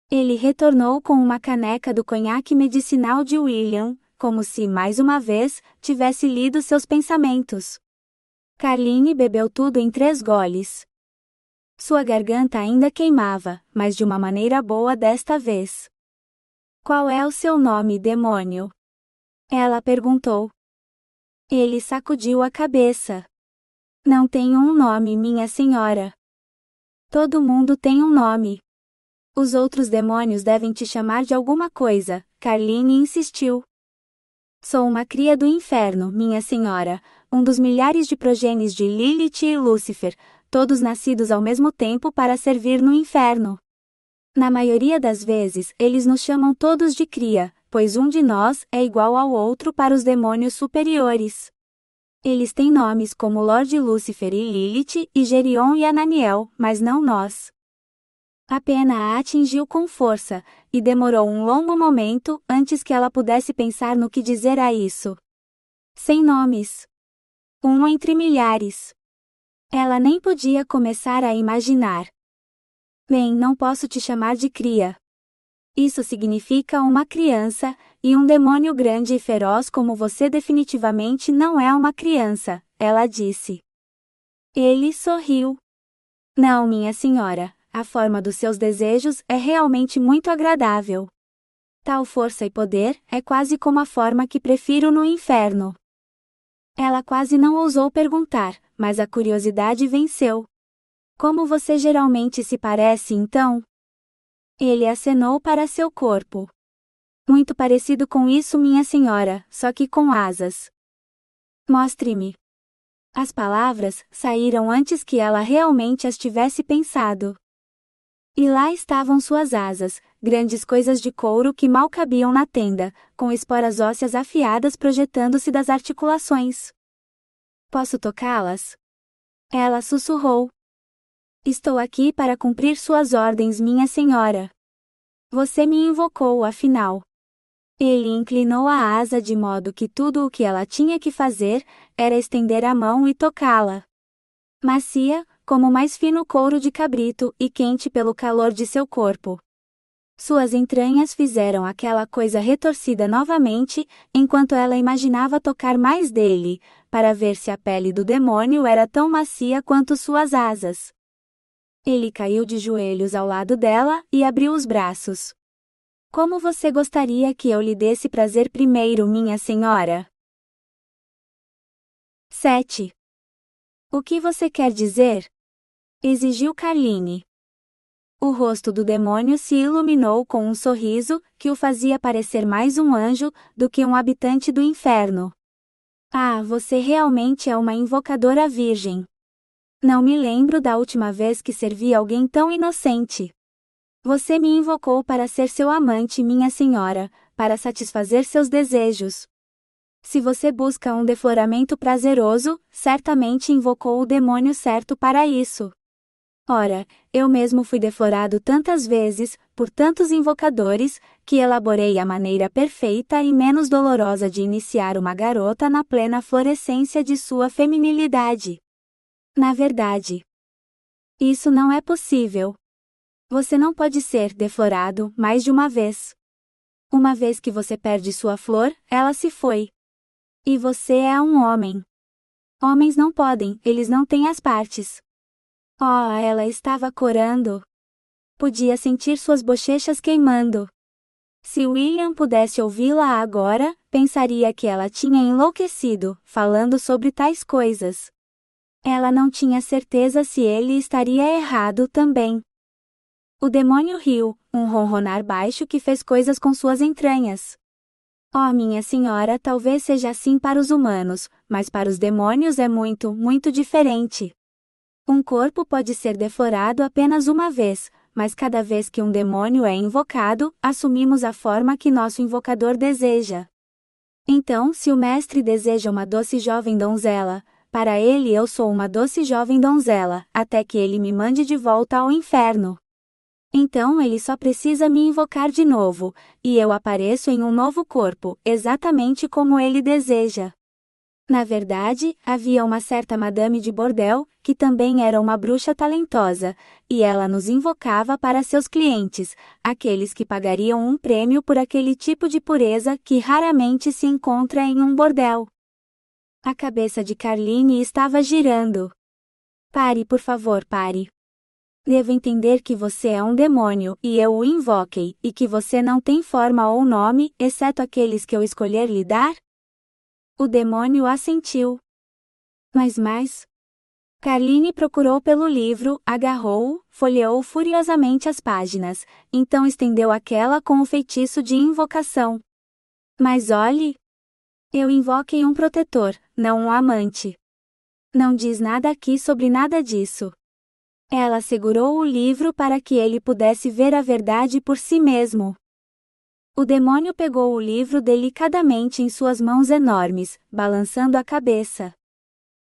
Ele retornou com uma caneca do conhaque medicinal de William, como se, mais uma vez, tivesse lido seus pensamentos. Carline bebeu tudo em 3 goles. Sua garganta ainda queimava, mas de uma maneira boa desta vez. Qual é o seu nome, demônio? Ela perguntou. Ele sacudiu a cabeça. Não tenho um nome, minha senhora. Todo mundo tem um nome. Os outros demônios devem te chamar de alguma coisa, Carline insistiu. Sou uma cria do inferno, minha senhora, um dos milhares de progenes de Lilith e Lúcifer, todos nascidos ao mesmo tempo para servir no inferno. Na maioria das vezes, eles nos chamam todos de cria, pois um de nós é igual ao outro para os demônios superiores. Eles têm nomes como Lorde Lúcifer e Lilith, e Gerion e Ananiel, mas não nós. A pena a atingiu com força, e demorou um longo momento antes que ela pudesse pensar no que dizer a isso. Sem nomes. Um entre milhares. Ela nem podia começar a imaginar. Bem, não posso te chamar de cria. Isso significa uma criança, e um demônio grande e feroz como você definitivamente não é uma criança, ela disse. Ele sorriu. Não, minha senhora. A forma dos seus desejos é realmente muito agradável. Tal força e poder é quase como a forma que prefiro no inferno. Ela quase não ousou perguntar, mas a curiosidade venceu. Como você geralmente se parece então? Ele acenou para seu corpo. Muito parecido com isso, minha senhora, só que com asas. Mostre-me. As palavras saíram antes que ela realmente as tivesse pensado. E lá estavam suas asas, grandes coisas de couro que mal cabiam na tenda, com esporas ósseas afiadas projetando-se das articulações. Posso tocá-las? Ela sussurrou. Estou aqui para cumprir suas ordens, minha senhora. Você me invocou, afinal. Ele inclinou a asa de modo que tudo o que ela tinha que fazer era estender a mão e tocá-la. Macia, como o mais fino couro de cabrito, e quente pelo calor de seu corpo. Suas entranhas fizeram aquela coisa retorcida novamente, enquanto ela imaginava tocar mais dele, para ver se a pele do demônio era tão macia quanto suas asas. Ele caiu de joelhos ao lado dela e abriu os braços. Como você gostaria que eu lhe desse prazer primeiro, minha senhora? 7. O que você quer dizer? Exigiu Carline. O rosto do demônio se iluminou com um sorriso, que o fazia parecer mais um anjo, do que um habitante do inferno. Ah, você realmente é uma invocadora virgem. Não me lembro da última vez que servi alguém tão inocente. Você me invocou para ser seu amante, minha senhora, para satisfazer seus desejos. Se você busca um defloramento prazeroso, certamente invocou o demônio certo para isso. Ora, eu mesmo fui deflorado tantas vezes, por tantos invocadores, que elaborei a maneira perfeita e menos dolorosa de iniciar uma garota na plena florescência de sua feminilidade. Na verdade, isso não é possível. Você não pode ser deflorado mais de uma vez. Uma vez que você perde sua flor, ela se foi. E você é um homem. Homens não podem, eles não têm as partes. Oh, ela estava corando. Podia sentir suas bochechas queimando. Se William pudesse ouvi-la agora, pensaria que ela tinha enlouquecido, falando sobre tais coisas. Ela não tinha certeza se ele estaria errado também. O demônio riu, um ronronar baixo que fez coisas com suas entranhas. Oh, minha senhora, talvez seja assim para os humanos, mas para os demônios é muito, muito diferente. Um corpo pode ser deflorado apenas uma vez, mas cada vez que um demônio é invocado, assumimos a forma que nosso invocador deseja. Então, se o mestre deseja uma doce jovem donzela, para ele eu sou uma doce jovem donzela, até que ele me mande de volta ao inferno. Então ele só precisa me invocar de novo, e eu apareço em um novo corpo, exatamente como ele deseja. Na verdade, havia uma certa madame de bordel, que também era uma bruxa talentosa, e ela nos invocava para seus clientes, aqueles que pagariam um prêmio por aquele tipo de pureza que raramente se encontra em um bordel. A cabeça de Carline estava girando. Pare, por favor, pare. Devo entender que você é um demônio, e eu o invoquei, e que você não tem forma ou nome, exceto aqueles que eu escolher lhe dar? O demônio assentiu. Mas... Carline procurou pelo livro, agarrou-o, folheou furiosamente as páginas, então estendeu aquela com o feitiço de invocação. Mas olhe! Eu invoquei um protetor, não um amante. Não diz nada aqui sobre nada disso. Ela segurou o livro para que ele pudesse ver a verdade por si mesmo. O demônio pegou o livro delicadamente em suas mãos enormes, balançando a cabeça.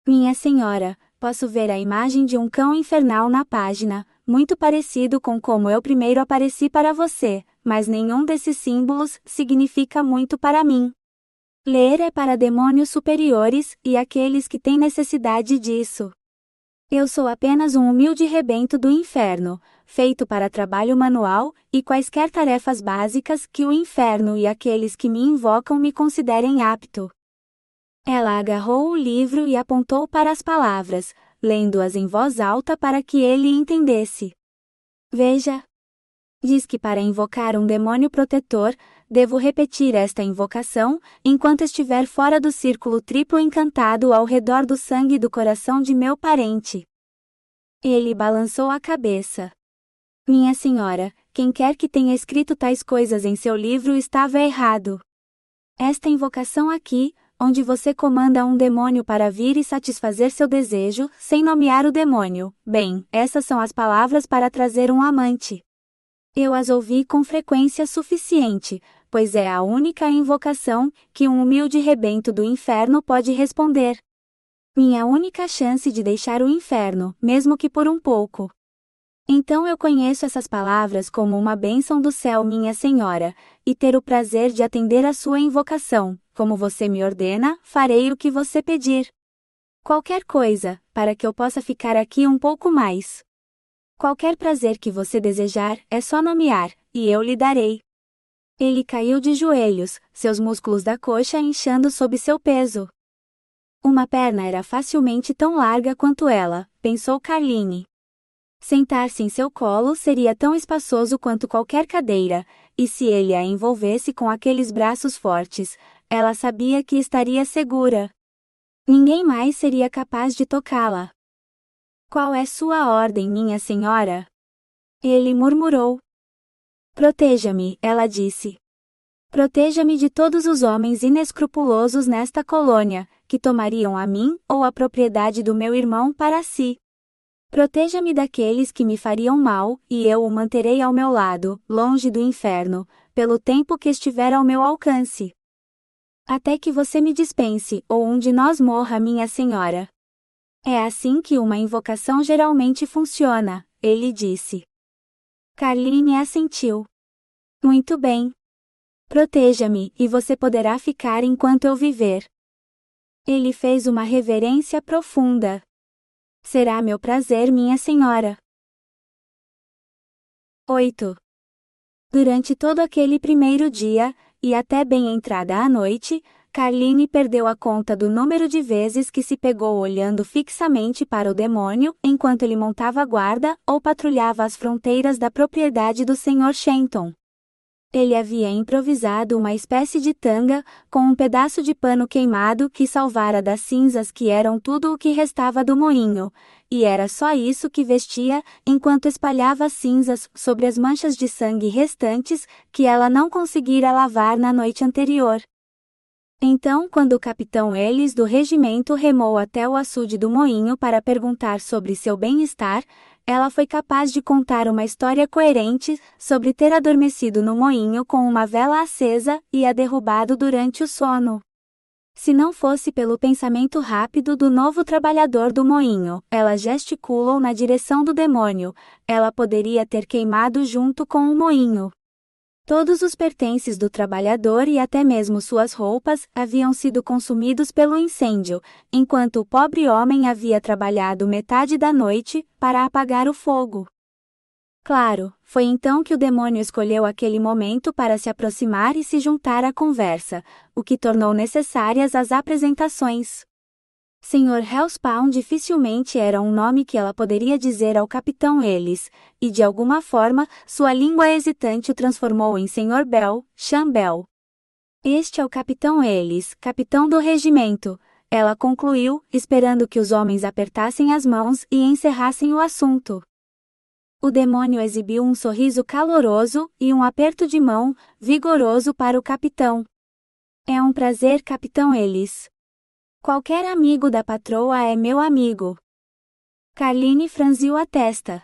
Minha senhora, posso ver a imagem de um cão infernal na página, muito parecido com como eu primeiro apareci para você, mas nenhum desses símbolos significa muito para mim. Ler é para demônios superiores e aqueles que têm necessidade disso. Eu sou apenas um humilde rebento do inferno, feito para trabalho manual, e quaisquer tarefas básicas que o inferno e aqueles que me invocam me considerem apto. Ela agarrou o livro e apontou para as palavras, lendo-as em voz alta para que ele entendesse. Veja. Diz que para invocar um demônio protetor, devo repetir esta invocação, enquanto estiver fora do círculo triplo encantado ao redor do sangue do coração de meu parente. Ele balançou a cabeça. Minha senhora, quem quer que tenha escrito tais coisas em seu livro estava errado. Esta invocação aqui, onde você comanda um demônio para vir e satisfazer seu desejo, sem nomear o demônio, bem, essas são as palavras para trazer um amante. Eu as ouvi com frequência suficiente, pois é a única invocação que um humilde rebento do inferno pode responder. Minha única chance de deixar o inferno, mesmo que por um pouco. Então eu conheço essas palavras como uma bênção do céu, minha senhora, e ter o prazer de atender a sua invocação, como você me ordena, farei o que você pedir. Qualquer coisa, para que eu possa ficar aqui um pouco mais. Qualquer prazer que você desejar, é só nomear, e eu lhe darei. Ele caiu de joelhos, seus músculos da coxa inchando sob seu peso. Uma perna era facilmente tão larga quanto ela, pensou Carline. Sentar-se em seu colo seria tão espaçoso quanto qualquer cadeira, e se ele a envolvesse com aqueles braços fortes, ela sabia que estaria segura. Ninguém mais seria capaz de tocá-la. Qual é sua ordem, minha senhora? Ele murmurou. Proteja-me, ela disse. Proteja-me de todos os homens inescrupulosos nesta colônia, que tomariam a mim ou a propriedade do meu irmão para si. Proteja-me daqueles que me fariam mal, e eu o manterei ao meu lado, longe do inferno, pelo tempo que estiver ao meu alcance. Até que você me dispense, ou um de nós morra, minha senhora. É assim que uma invocação geralmente funciona, ele disse. Carline assentiu. Muito bem. Proteja-me, e você poderá ficar enquanto eu viver. Ele fez uma reverência profunda. Será meu prazer, minha senhora. 8. Durante todo aquele primeiro dia, e até bem entrada a noite, Carline perdeu a conta do número de vezes que se pegou olhando fixamente para o demônio enquanto ele montava guarda ou patrulhava as fronteiras da propriedade do Sr. Shenton. Ele havia improvisado uma espécie de tanga, com um pedaço de pano queimado que salvara das cinzas que eram tudo o que restava do moinho, e era só isso que vestia, enquanto espalhava as cinzas sobre as manchas de sangue restantes, que ela não conseguira lavar na noite anterior. Então, quando o capitão Ellis do regimento remou até o açude do moinho para perguntar sobre seu bem-estar, ela foi capaz de contar uma história coerente sobre ter adormecido no moinho com uma vela acesa e a derrubado durante o sono. Se não fosse pelo pensamento rápido do novo trabalhador do moinho, ela gesticulou na direção do demônio, ela poderia ter queimado junto com o moinho. Todos os pertences do trabalhador e até mesmo suas roupas haviam sido consumidos pelo incêndio, enquanto o pobre homem havia trabalhado metade da noite para apagar o fogo. Claro, foi então que o demônio escolheu aquele momento para se aproximar e se juntar à conversa, o que tornou necessárias as apresentações. Sr. Hellspawn dificilmente era um nome que ela poderia dizer ao capitão Ellis, e de alguma forma, sua língua hesitante o transformou em Sr. Bell, Sean Bell. Este é o capitão Ellis, capitão do regimento, ela concluiu, esperando que os homens apertassem as mãos e encerrassem o assunto. O demônio exibiu um sorriso caloroso e um aperto de mão, vigoroso para o capitão. É um prazer, capitão Ellis. Qualquer amigo da patroa é meu amigo. Carline franziu a testa.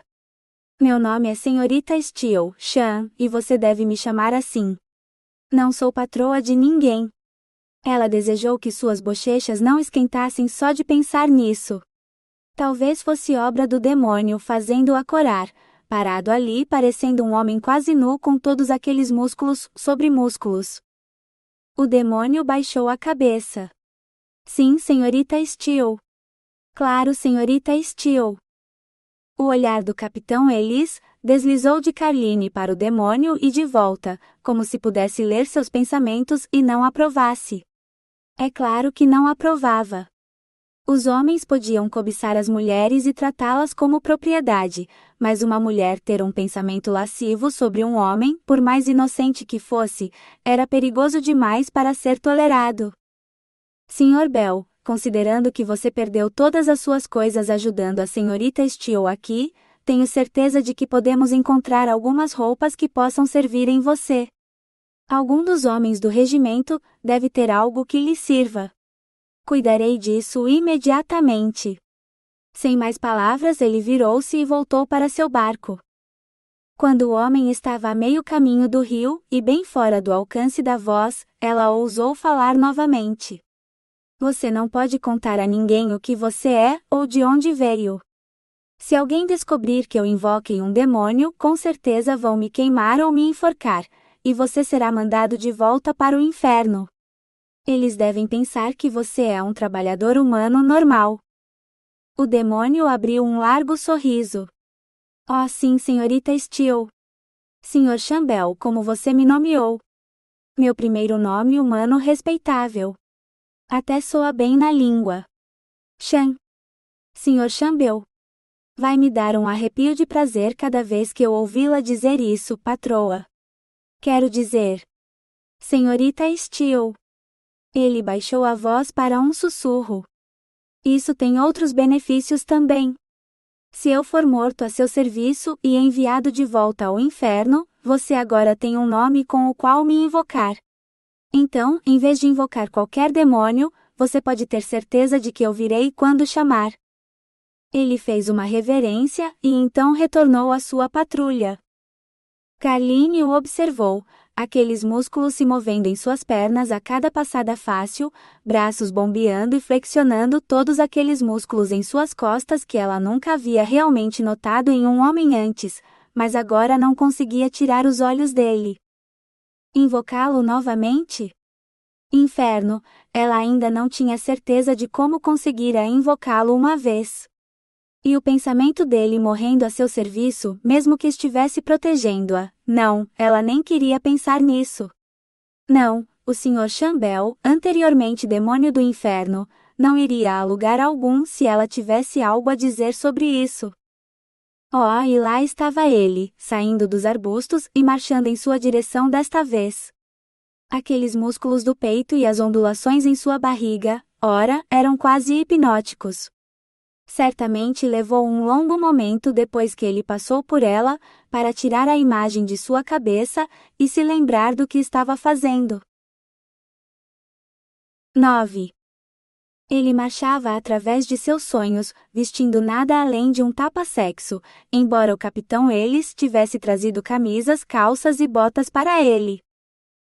Meu nome é Senhorita Steele, Sean, e você deve me chamar assim. Não sou patroa de ninguém. Ela desejou que suas bochechas não esquentassem só de pensar nisso. Talvez fosse obra do demônio fazendo-a corar, parado ali parecendo um homem quase nu com todos aqueles músculos sobre músculos. O demônio baixou a cabeça. Sim, senhorita Steele. Claro, senhorita Steele. O olhar do capitão Ellis deslizou de Carline para o demônio e de volta, como se pudesse ler seus pensamentos e não aprovasse. É claro que não aprovava. Os homens podiam cobiçar as mulheres e tratá-las como propriedade, mas uma mulher ter um pensamento lascivo sobre um homem, por mais inocente que fosse, era perigoso demais para ser tolerado. Sr. Bell, considerando que você perdeu todas as suas coisas ajudando a senhorita Steele aqui, tenho certeza de que podemos encontrar algumas roupas que possam servir em você. Algum dos homens do regimento deve ter algo que lhe sirva. Cuidarei disso imediatamente. Sem mais palavras, ele virou-se e voltou para seu barco. Quando o homem estava a meio caminho do rio, e bem fora do alcance da voz, ela ousou falar novamente. Você não pode contar a ninguém o que você é, ou de onde veio. Se alguém descobrir que eu invoquei um demônio, com certeza vão me queimar ou me enforcar, e você será mandado de volta para o inferno. Eles devem pensar que você é um trabalhador humano normal. O demônio abriu um largo sorriso. Oh sim, senhorita Steele. Sr. Chambel, como você me nomeou. Meu primeiro nome humano respeitável. Até soa bem na língua. Chan. Sr. Chambel. Vai me dar um arrepio de prazer cada vez que eu ouvi-la dizer isso, patroa. Quero dizer. Senhorita Steele. Ele baixou a voz para um sussurro. Isso tem outros benefícios também. Se eu for morto a seu serviço e enviado de volta ao inferno, você agora tem um nome com o qual me invocar. Então, em vez de invocar qualquer demônio, você pode ter certeza de que eu virei quando chamar. Ele fez uma reverência e então retornou à sua patrulha. Carline o observou, aqueles músculos se movendo em suas pernas a cada passada fácil, braços bombeando e flexionando, todos aqueles músculos em suas costas que ela nunca havia realmente notado em um homem antes, mas agora não conseguia tirar os olhos dele. Invocá-lo novamente? Inferno, ela ainda não tinha certeza de como conseguira invocá-lo uma vez. E o pensamento dele morrendo a seu serviço, mesmo que estivesse protegendo-a, não, ela nem queria pensar nisso. Não, o Sr. Chambel, anteriormente demônio do inferno, não iria a lugar algum se ela tivesse algo a dizer sobre isso. Oh, e lá estava ele, saindo dos arbustos e marchando em sua direção desta vez. Aqueles músculos do peito e as ondulações em sua barriga, ora, eram quase hipnóticos. Certamente levou um longo momento depois que ele passou por ela, para tirar a imagem de sua cabeça, e se lembrar do que estava fazendo. 9. Ele marchava através de seus sonhos, vestindo nada além de um tapa-sexo, embora o capitão Ellis tivesse trazido camisas, calças e botas para ele.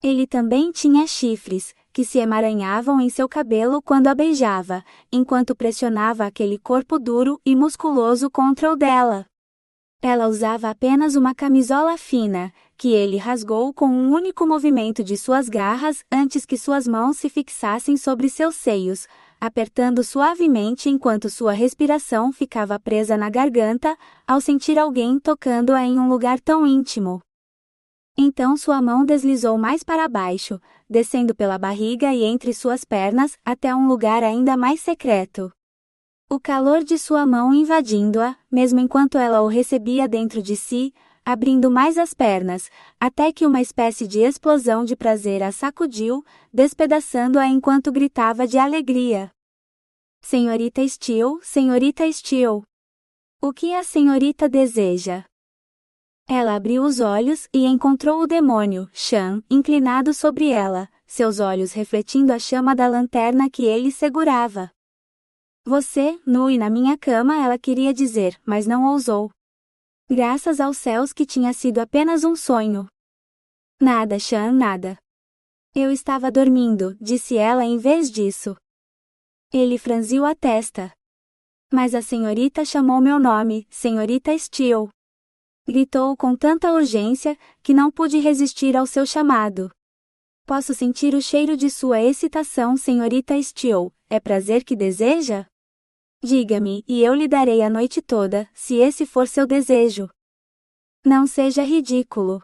Ele também tinha chifres, que se emaranhavam em seu cabelo quando a beijava, enquanto pressionava aquele corpo duro e musculoso contra o dela. Ela usava apenas uma camisola fina, que ele rasgou com um único movimento de suas garras antes que suas mãos se fixassem sobre seus seios, apertando suavemente enquanto sua respiração ficava presa na garganta, ao sentir alguém tocando-a em um lugar tão íntimo. Então sua mão deslizou mais para baixo, descendo pela barriga e entre suas pernas, até um lugar ainda mais secreto. O calor de sua mão invadindo-a, mesmo enquanto ela o recebia dentro de si, abrindo mais as pernas, até que uma espécie de explosão de prazer a sacudiu, despedaçando-a enquanto gritava de alegria. Senhorita Steele, Senhorita Steele. O que a senhorita deseja? Ela abriu os olhos e encontrou o demônio, Chan, inclinado sobre ela, seus olhos refletindo a chama da lanterna que ele segurava. Você, nu e na minha cama, ela queria dizer, mas não ousou. Graças aos céus que tinha sido apenas um sonho. Nada, Chan, nada. Eu estava dormindo, disse ela em vez disso. Ele franziu a testa. Mas a senhorita chamou meu nome, senhorita Steele. Gritou com tanta urgência, que não pude resistir ao seu chamado. Posso sentir o cheiro de sua excitação, senhorita Steele, é prazer que deseja? Diga-me, e eu lhe darei a noite toda, se esse for seu desejo. Não seja ridículo.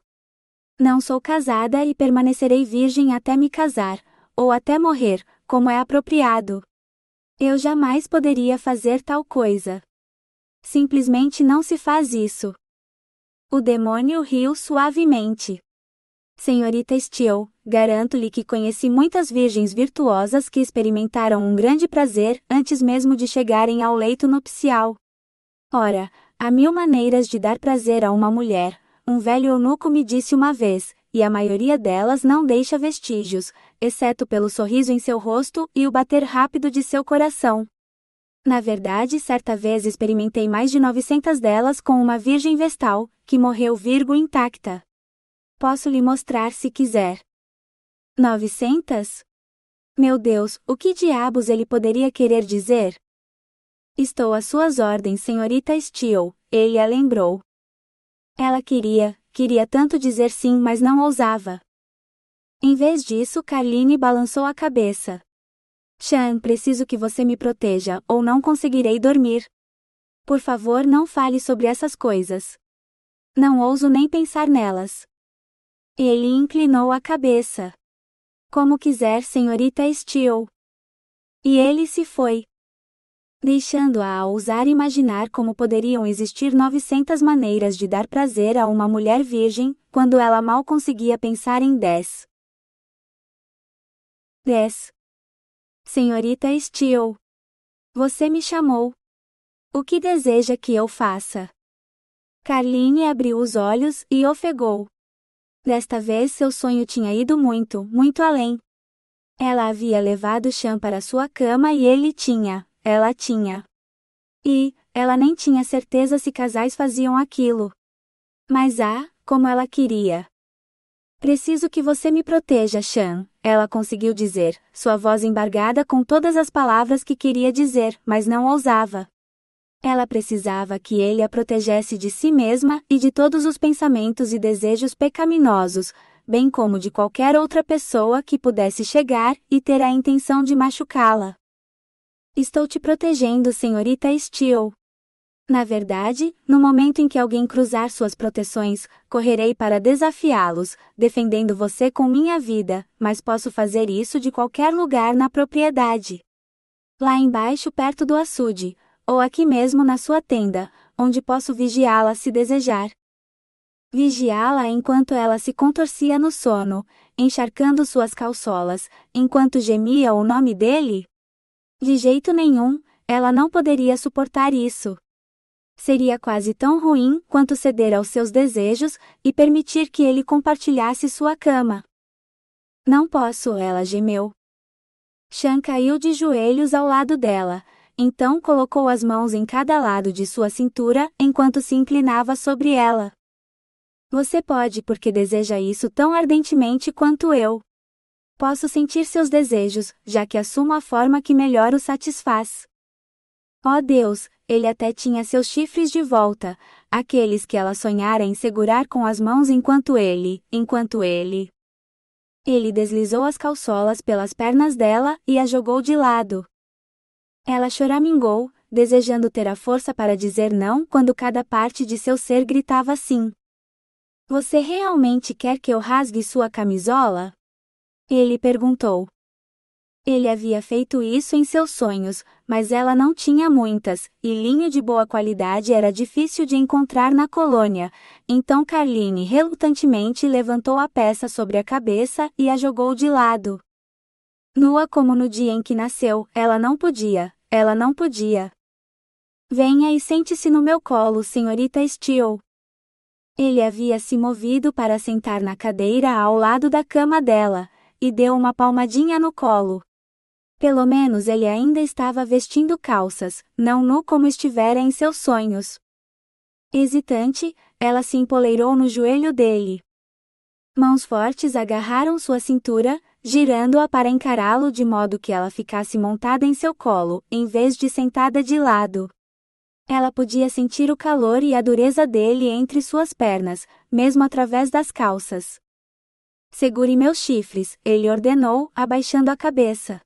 Não sou casada e permanecerei virgem até me casar, ou até morrer, como é apropriado. Eu jamais poderia fazer tal coisa. Simplesmente não se faz isso. O demônio riu suavemente. Senhorita Steele, garanto-lhe que conheci muitas virgens virtuosas que experimentaram um grande prazer antes mesmo de chegarem ao leito nupcial. Ora, há 1000 maneiras de dar prazer a uma mulher, um velho eunuco me disse uma vez, e a maioria delas não deixa vestígios, exceto pelo sorriso em seu rosto e o bater rápido de seu coração. Na verdade, certa vez experimentei mais de 900 delas com uma virgem vestal, que morreu intacta. Posso lhe mostrar se quiser. 900? Meu Deus, o que diabos ele poderia querer dizer? Estou às suas ordens, senhorita Steele, ele a lembrou. Ela queria tanto dizer sim, mas não ousava. Em vez disso, Carline balançou a cabeça. Chan, preciso que você me proteja, ou não conseguirei dormir. Por favor, não fale sobre essas coisas. Não ouso nem pensar nelas. Ele inclinou a cabeça. Como quiser, senhorita Steele. E ele se foi. Deixando-a a ousar imaginar como poderiam existir 900 maneiras de dar prazer a uma mulher virgem, quando ela mal conseguia pensar em 10. 10. Senhorita Steele. Você me chamou. O que deseja que eu faça? Carline abriu os olhos e ofegou. Desta vez seu sonho tinha ido muito, muito além. Ela havia levado Sean para sua cama e ela tinha. E, ela nem tinha certeza se casais faziam aquilo. Mas como ela queria. Preciso que você me proteja, Sean, ela conseguiu dizer, sua voz embargada com todas as palavras que queria dizer, mas não ousava. Ela precisava que ele a protegesse de si mesma e de todos os pensamentos e desejos pecaminosos, bem como de qualquer outra pessoa que pudesse chegar e ter a intenção de machucá-la. Estou te protegendo, senhorita Steele. Na verdade, no momento em que alguém cruzar suas proteções, correrei para desafiá-los, defendendo você com minha vida, mas posso fazer isso de qualquer lugar na propriedade. Lá embaixo perto do açude, ou aqui mesmo na sua tenda, onde posso vigiá-la se desejar. Vigiá-la enquanto ela se contorcia no sono, encharcando suas calçolas, enquanto gemia o nome dele? De jeito nenhum, ela não poderia suportar isso. Seria quase tão ruim quanto ceder aos seus desejos e permitir que ele compartilhasse sua cama. Não posso, ela gemeu. Sean caiu de joelhos ao lado dela, então colocou as mãos em cada lado de sua cintura enquanto se inclinava sobre ela. Você pode porque deseja isso tão ardentemente quanto eu. Posso sentir seus desejos, já que assumo a forma que melhor o satisfaz. Oh Deus, ele até tinha seus chifres de volta, aqueles que ela sonhara em segurar com as mãos enquanto ele. Ele deslizou as calçolas pelas pernas dela e a jogou de lado. Ela choramingou, desejando ter a força para dizer não quando cada parte de seu ser gritava sim. Você realmente quer que eu rasgue sua camisola? Ele perguntou. Ele havia feito isso em seus sonhos, mas ela não tinha muitas, e linho de boa qualidade era difícil de encontrar na colônia, então Carline relutantemente levantou a peça sobre a cabeça e a jogou de lado. Nua como no dia em que nasceu, ela não podia. Venha e sente-se no meu colo, senhorita Steele. Ele havia se movido para sentar na cadeira ao lado da cama dela, e deu uma palmadinha no colo. Pelo menos ele ainda estava vestindo calças, não nu como estivera em seus sonhos. Hesitante, ela se empoleirou no joelho dele. Mãos fortes agarraram sua cintura, girando-a para encará-lo de modo que ela ficasse montada em seu colo, em vez de sentada de lado. Ela podia sentir o calor e a dureza dele entre suas pernas, mesmo através das calças. Segure meus chifres, ele ordenou, abaixando a cabeça.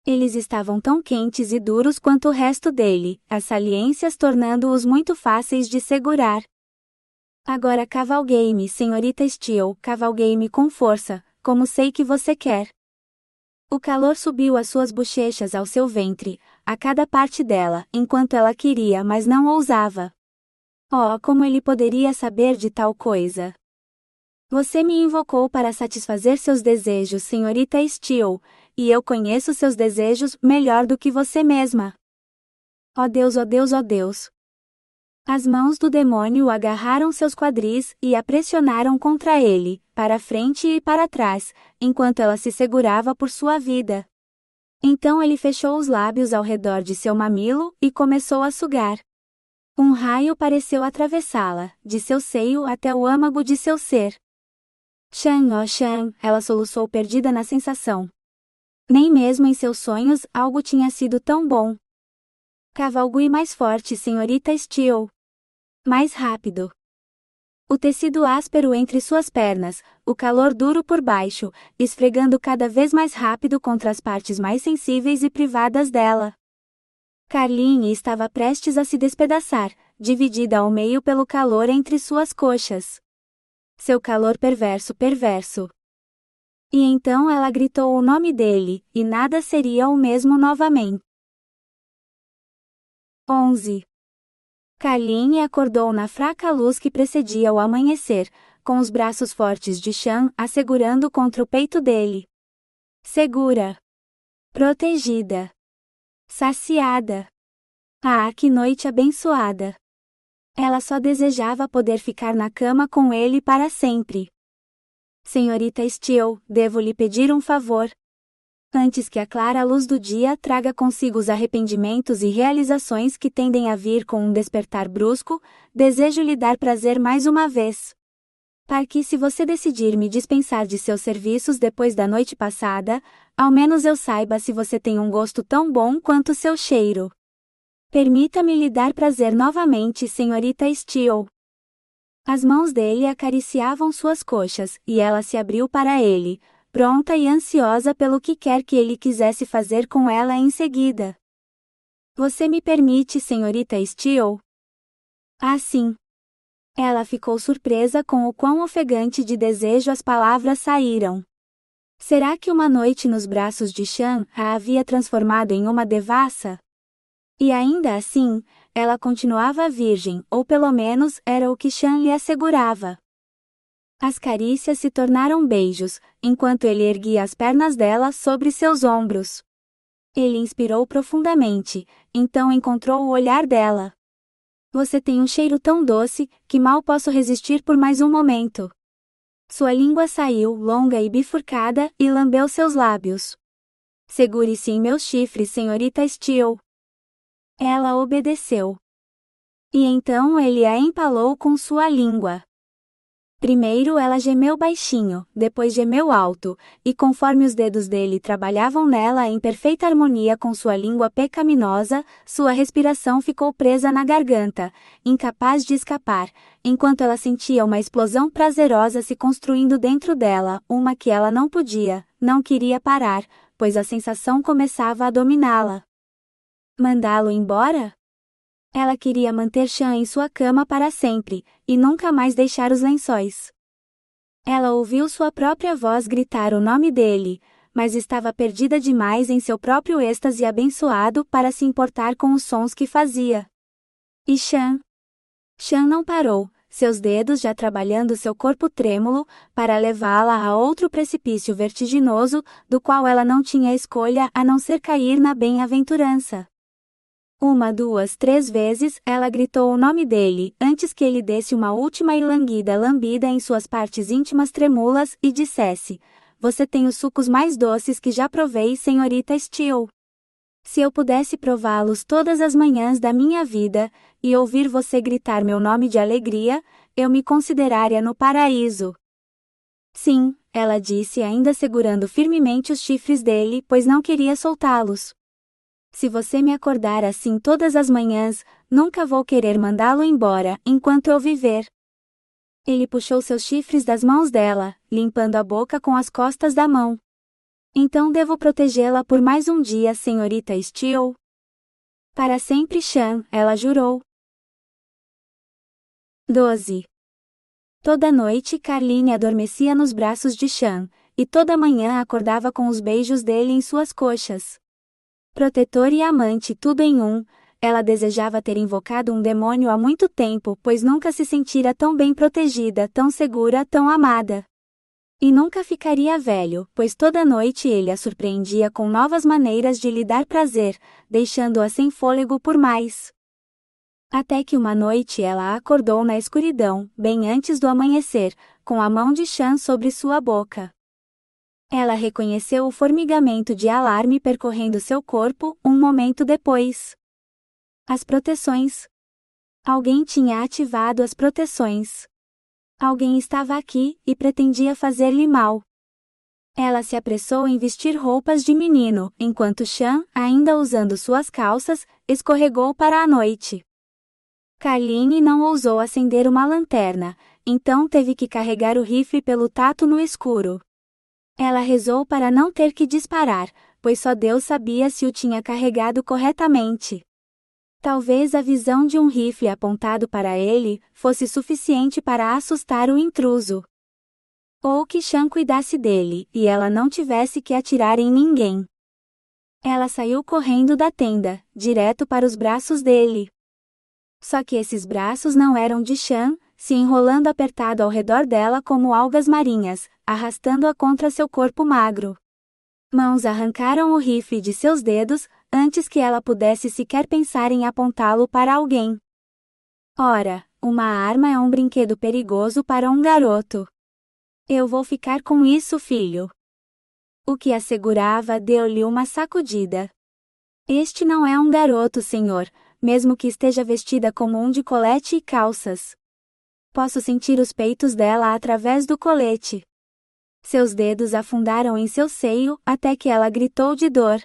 Eles estavam tão quentes e duros quanto o resto dele, as saliências tornando-os muito fáceis de segurar. Agora cavalguei-me, senhorita Steele, cavalguei-me com força, como sei que você quer. O calor subiu as suas bochechas ao seu ventre, a cada parte dela, enquanto ela queria mas não ousava. Oh, como ele poderia saber de tal coisa? Você me invocou para satisfazer seus desejos, senhorita Steele, e eu conheço seus desejos melhor do que você mesma. Oh Deus, oh Deus, oh Deus! As mãos do demônio agarraram seus quadris e a pressionaram contra ele, para frente e para trás, enquanto ela se segurava por sua vida. Então ele fechou os lábios ao redor de seu mamilo e começou a sugar. Um raio pareceu atravessá-la, de seu seio até o âmago de seu ser. Sean, oh Sean, ela soluçou perdida na sensação. Nem mesmo em seus sonhos algo tinha sido tão bom. Cavalgue mais forte, senhorita Steele. Mais rápido. O tecido áspero entre suas pernas, o calor duro por baixo, esfregando cada vez mais rápido contra as partes mais sensíveis e privadas dela. Carline estava prestes a se despedaçar, dividida ao meio pelo calor entre suas coxas. Seu calor perverso. E então ela gritou o nome dele, e nada seria o mesmo novamente. 11. Carline acordou na fraca luz que precedia o amanhecer, com os braços fortes de Sean a segurando contra o peito dele. Segura. Protegida. Saciada. Ah, que noite abençoada! Ela só desejava poder ficar na cama com ele para sempre. Senhorita Steele, devo lhe pedir um favor. Antes que a clara luz do dia traga consigo os arrependimentos e realizações que tendem a vir com um despertar brusco, desejo lhe dar prazer mais uma vez. Para que, se você decidir me dispensar de seus serviços depois da noite passada, ao menos eu saiba se você tem um gosto tão bom quanto seu cheiro. Permita-me lhe dar prazer novamente, senhorita Steele. As mãos dele acariciavam suas coxas, e ela se abriu para ele, pronta e ansiosa pelo que quer que ele quisesse fazer com ela em seguida. Você me permite, senhorita Steele? Ah, sim. Ela ficou surpresa com o quão ofegante de desejo as palavras saíram. Será que uma noite nos braços de Sean a havia transformado em uma devassa? E ainda assim, ela continuava virgem, ou pelo menos era o que Sean lhe assegurava. As carícias se tornaram beijos, enquanto ele erguia as pernas dela sobre seus ombros. Ele inspirou profundamente, então encontrou o olhar dela. Você tem um cheiro tão doce, que mal posso resistir por mais um momento. Sua língua saiu, longa e bifurcada, e lambeu seus lábios. Segure-se em meus chifres, senhorita Steele. Ela obedeceu. E então ele a empalou com sua língua. Primeiro ela gemeu baixinho, depois gemeu alto, e conforme os dedos dele trabalhavam nela em perfeita harmonia com sua língua pecaminosa, sua respiração ficou presa na garganta, incapaz de escapar, enquanto ela sentia uma explosão prazerosa se construindo dentro dela, uma que ela não queria parar, pois a sensação começava a dominá-la. Mandá-lo embora? Ela queria manter Sean em sua cama para sempre, e nunca mais deixar os lençóis. Ela ouviu sua própria voz gritar o nome dele, mas estava perdida demais em seu próprio êxtase abençoado para se importar com os sons que fazia. E Sean? Sean não parou, seus dedos já trabalhando seu corpo trêmulo, para levá-la a outro precipício vertiginoso, do qual ela não tinha escolha a não ser cair na bem-aventurança. 1, 2, 3 vezes ela gritou o nome dele, antes que ele desse uma última e languida lambida em suas partes íntimas trêmulas e dissesse: Você tem os sucos mais doces que já provei, senhorita Steele. Se eu pudesse prová-los todas as manhãs da minha vida, e ouvir você gritar meu nome de alegria, eu me consideraria no paraíso. Sim, ela disse, ainda segurando firmemente os chifres dele, pois não queria soltá-los. Se você me acordar assim todas as manhãs, nunca vou querer mandá-lo embora, enquanto eu viver. Ele puxou seus chifres das mãos dela, limpando a boca com as costas da mão. Então devo protegê-la por mais um dia, senhorita Steele? Para sempre, Sean, ela jurou. 12. Toda noite Carline adormecia nos braços de Sean, e toda manhã acordava com os beijos dele em suas coxas. Protetor e amante tudo em um, ela desejava ter invocado um demônio há muito tempo, pois nunca se sentira tão bem protegida, tão segura, tão amada. E nunca ficaria velho, pois toda noite ele a surpreendia com novas maneiras de lhe dar prazer, deixando-a sem fôlego por mais. Até que uma noite ela acordou na escuridão, bem antes do amanhecer, com a mão de Sean sobre sua boca. Ela reconheceu o formigamento de alarme percorrendo seu corpo, um momento depois. As proteções. Alguém tinha ativado as proteções. Alguém estava aqui, e pretendia fazer-lhe mal. Ela se apressou em vestir roupas de menino, enquanto Sean, ainda usando suas calças, escorregou para a noite. Carline não ousou acender uma lanterna, então teve que carregar o rifle pelo tato no escuro. Ela rezou para não ter que disparar, pois só Deus sabia se o tinha carregado corretamente. Talvez a visão de um rifle apontado para ele fosse suficiente para assustar o intruso. Ou que Sean cuidasse dele, e ela não tivesse que atirar em ninguém. Ela saiu correndo da tenda, direto para os braços dele. Só que esses braços não eram de Sean, se enrolando apertado ao redor dela como algas marinhas, arrastando-a contra seu corpo magro. Mãos arrancaram o rifle de seus dedos, antes que ela pudesse sequer pensar em apontá-lo para alguém. Ora, uma arma é um brinquedo perigoso para um garoto. Eu vou ficar com isso, filho. O que a segurava deu-lhe uma sacudida. Este não é um garoto, senhor, mesmo que esteja vestida como um de colete e calças. Posso sentir os peitos dela através do colete. Seus dedos afundaram em seu seio, até que ela gritou de dor.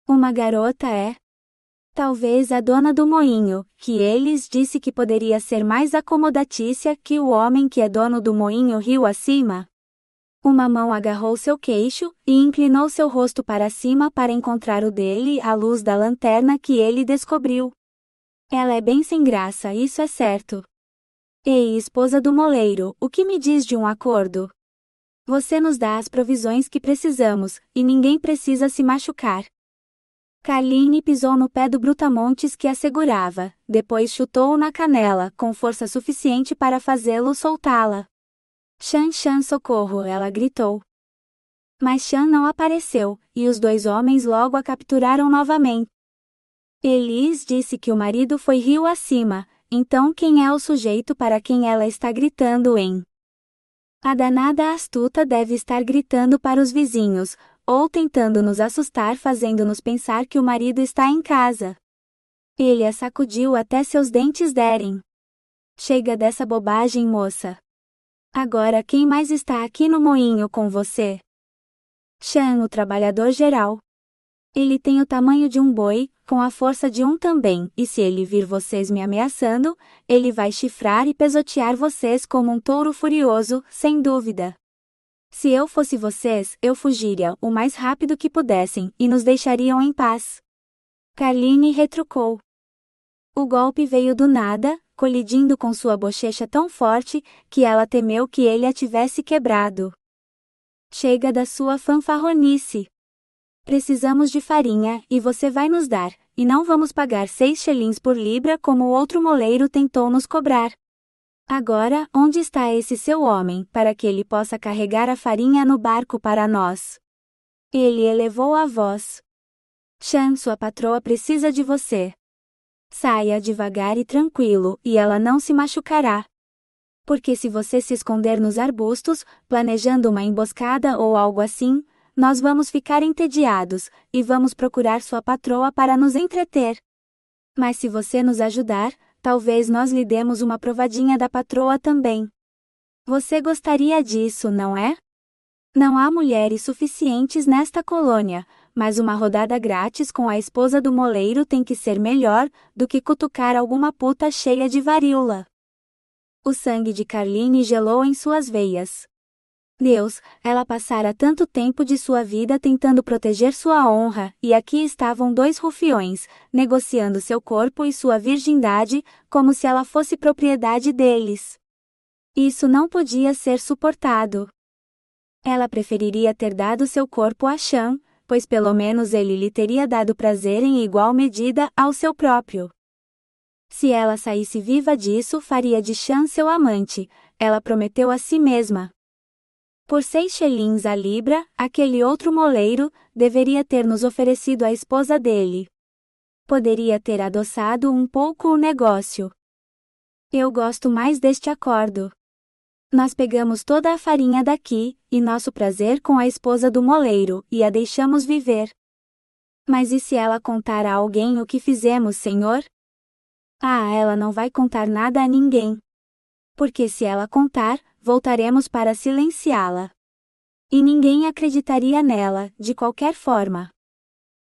Uma garota é? Talvez a dona do moinho, que eles disse que poderia ser mais acomodatícia que o homem que é dono do moinho rio acima. Uma mão agarrou seu queixo, e inclinou seu rosto para cima para encontrar o dele à luz da lanterna que ele descobriu. Ela é bem sem graça, isso é certo. Ei, esposa do moleiro, o que me diz de um acordo? Você nos dá as provisões que precisamos, e ninguém precisa se machucar. Carline pisou no pé do brutamontes que a segurava, depois chutou-o na canela com força suficiente para fazê-lo soltá-la. Chan, Chan, socorro, ela gritou. Mas Chan não apareceu, e os dois homens logo a capturaram novamente. Elis disse que o marido foi rio acima, então quem é o sujeito para quem ela está gritando em? A danada astuta deve estar gritando para os vizinhos, ou tentando nos assustar fazendo-nos pensar que o marido está em casa. Ele a sacudiu até seus dentes derem. Chega dessa bobagem, moça. Agora quem mais está aqui no moinho com você? Chan, o trabalhador geral. Ele tem o tamanho de um boi, com a força de um também, e se ele vir vocês me ameaçando, ele vai chifrar e pesotear vocês como um touro furioso, sem dúvida. Se eu fosse vocês, eu fugiria o mais rápido que pudessem, e nos deixariam em paz. Carline retrucou. O golpe veio do nada, colidindo com sua bochecha tão forte, que ela temeu que ele a tivesse quebrado. Chega da sua fanfarronice. Precisamos de farinha, e você vai nos dar, e não vamos pagar 6 xelins por libra como o outro moleiro tentou nos cobrar. Agora, onde está esse seu homem, para que ele possa carregar a farinha no barco para nós? Ele elevou a voz. Chan, sua patroa precisa de você. Saia devagar e tranquilo, e ela não se machucará. Porque se você se esconder nos arbustos, planejando uma emboscada ou algo assim, nós vamos ficar entediados, e vamos procurar sua patroa para nos entreter. Mas se você nos ajudar, talvez nós lhe demos uma provadinha da patroa também. Você gostaria disso, não é? Não há mulheres suficientes nesta colônia, mas uma rodada grátis com a esposa do moleiro tem que ser melhor do que cutucar alguma puta cheia de varíola. O sangue de Carline gelou em suas veias. Deus, ela passara tanto tempo de sua vida tentando proteger sua honra, e aqui estavam dois rufiões, negociando seu corpo e sua virgindade, como se ela fosse propriedade deles. Isso não podia ser suportado. Ela preferiria ter dado seu corpo a Chan, pois pelo menos ele lhe teria dado prazer em igual medida ao seu próprio. Se ela saísse viva disso, faria de Chan seu amante, ela prometeu a si mesma. Por 6 xelins a libra, aquele outro moleiro deveria ter nos oferecido a esposa dele. Poderia ter adoçado um pouco o negócio. Eu gosto mais deste acordo. Nós pegamos toda a farinha daqui, e nosso prazer com a esposa do moleiro, e a deixamos viver. Mas e se ela contar a alguém o que fizemos, senhor? Ah, ela não vai contar nada a ninguém. Porque se ela contar, voltaremos para silenciá-la. E ninguém acreditaria nela, de qualquer forma.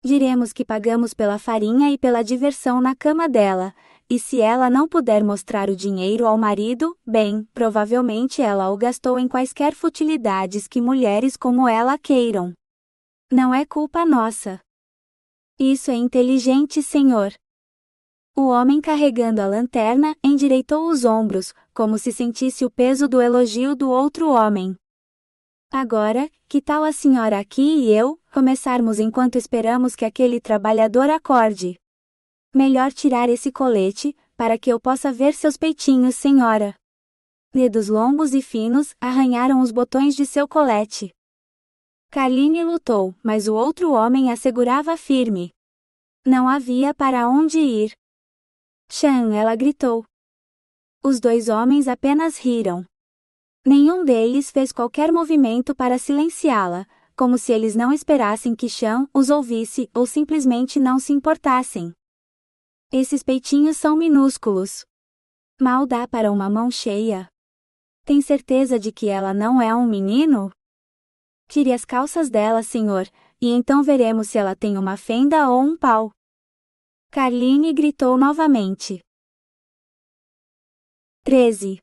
Diremos que pagamos pela farinha e pela diversão na cama dela, e se ela não puder mostrar o dinheiro ao marido, bem, provavelmente ela o gastou em quaisquer futilidades que mulheres como ela queiram. Não é culpa nossa. Isso é inteligente, senhor. O homem carregando a lanterna endireitou os ombros, como se sentisse o peso do elogio do outro homem. Agora, que tal a senhora aqui e eu, começarmos enquanto esperamos que aquele trabalhador acorde? Melhor tirar esse colete, para que eu possa ver seus peitinhos, senhora. Dedos longos e finos arranharam os botões de seu colete. Carline lutou, mas o outro homem a segurava firme. Não havia para onde ir. Shan, ela gritou. Os dois homens apenas riram. Nenhum deles fez qualquer movimento para silenciá-la, como se eles não esperassem que Shan os ouvisse ou simplesmente não se importassem. Esses peitinhos são minúsculos. Mal dá para uma mão cheia. Tem certeza de que ela não é um menino? Tire as calças dela, senhor, e então veremos se ela tem uma fenda ou um pau. Carline gritou novamente. 13.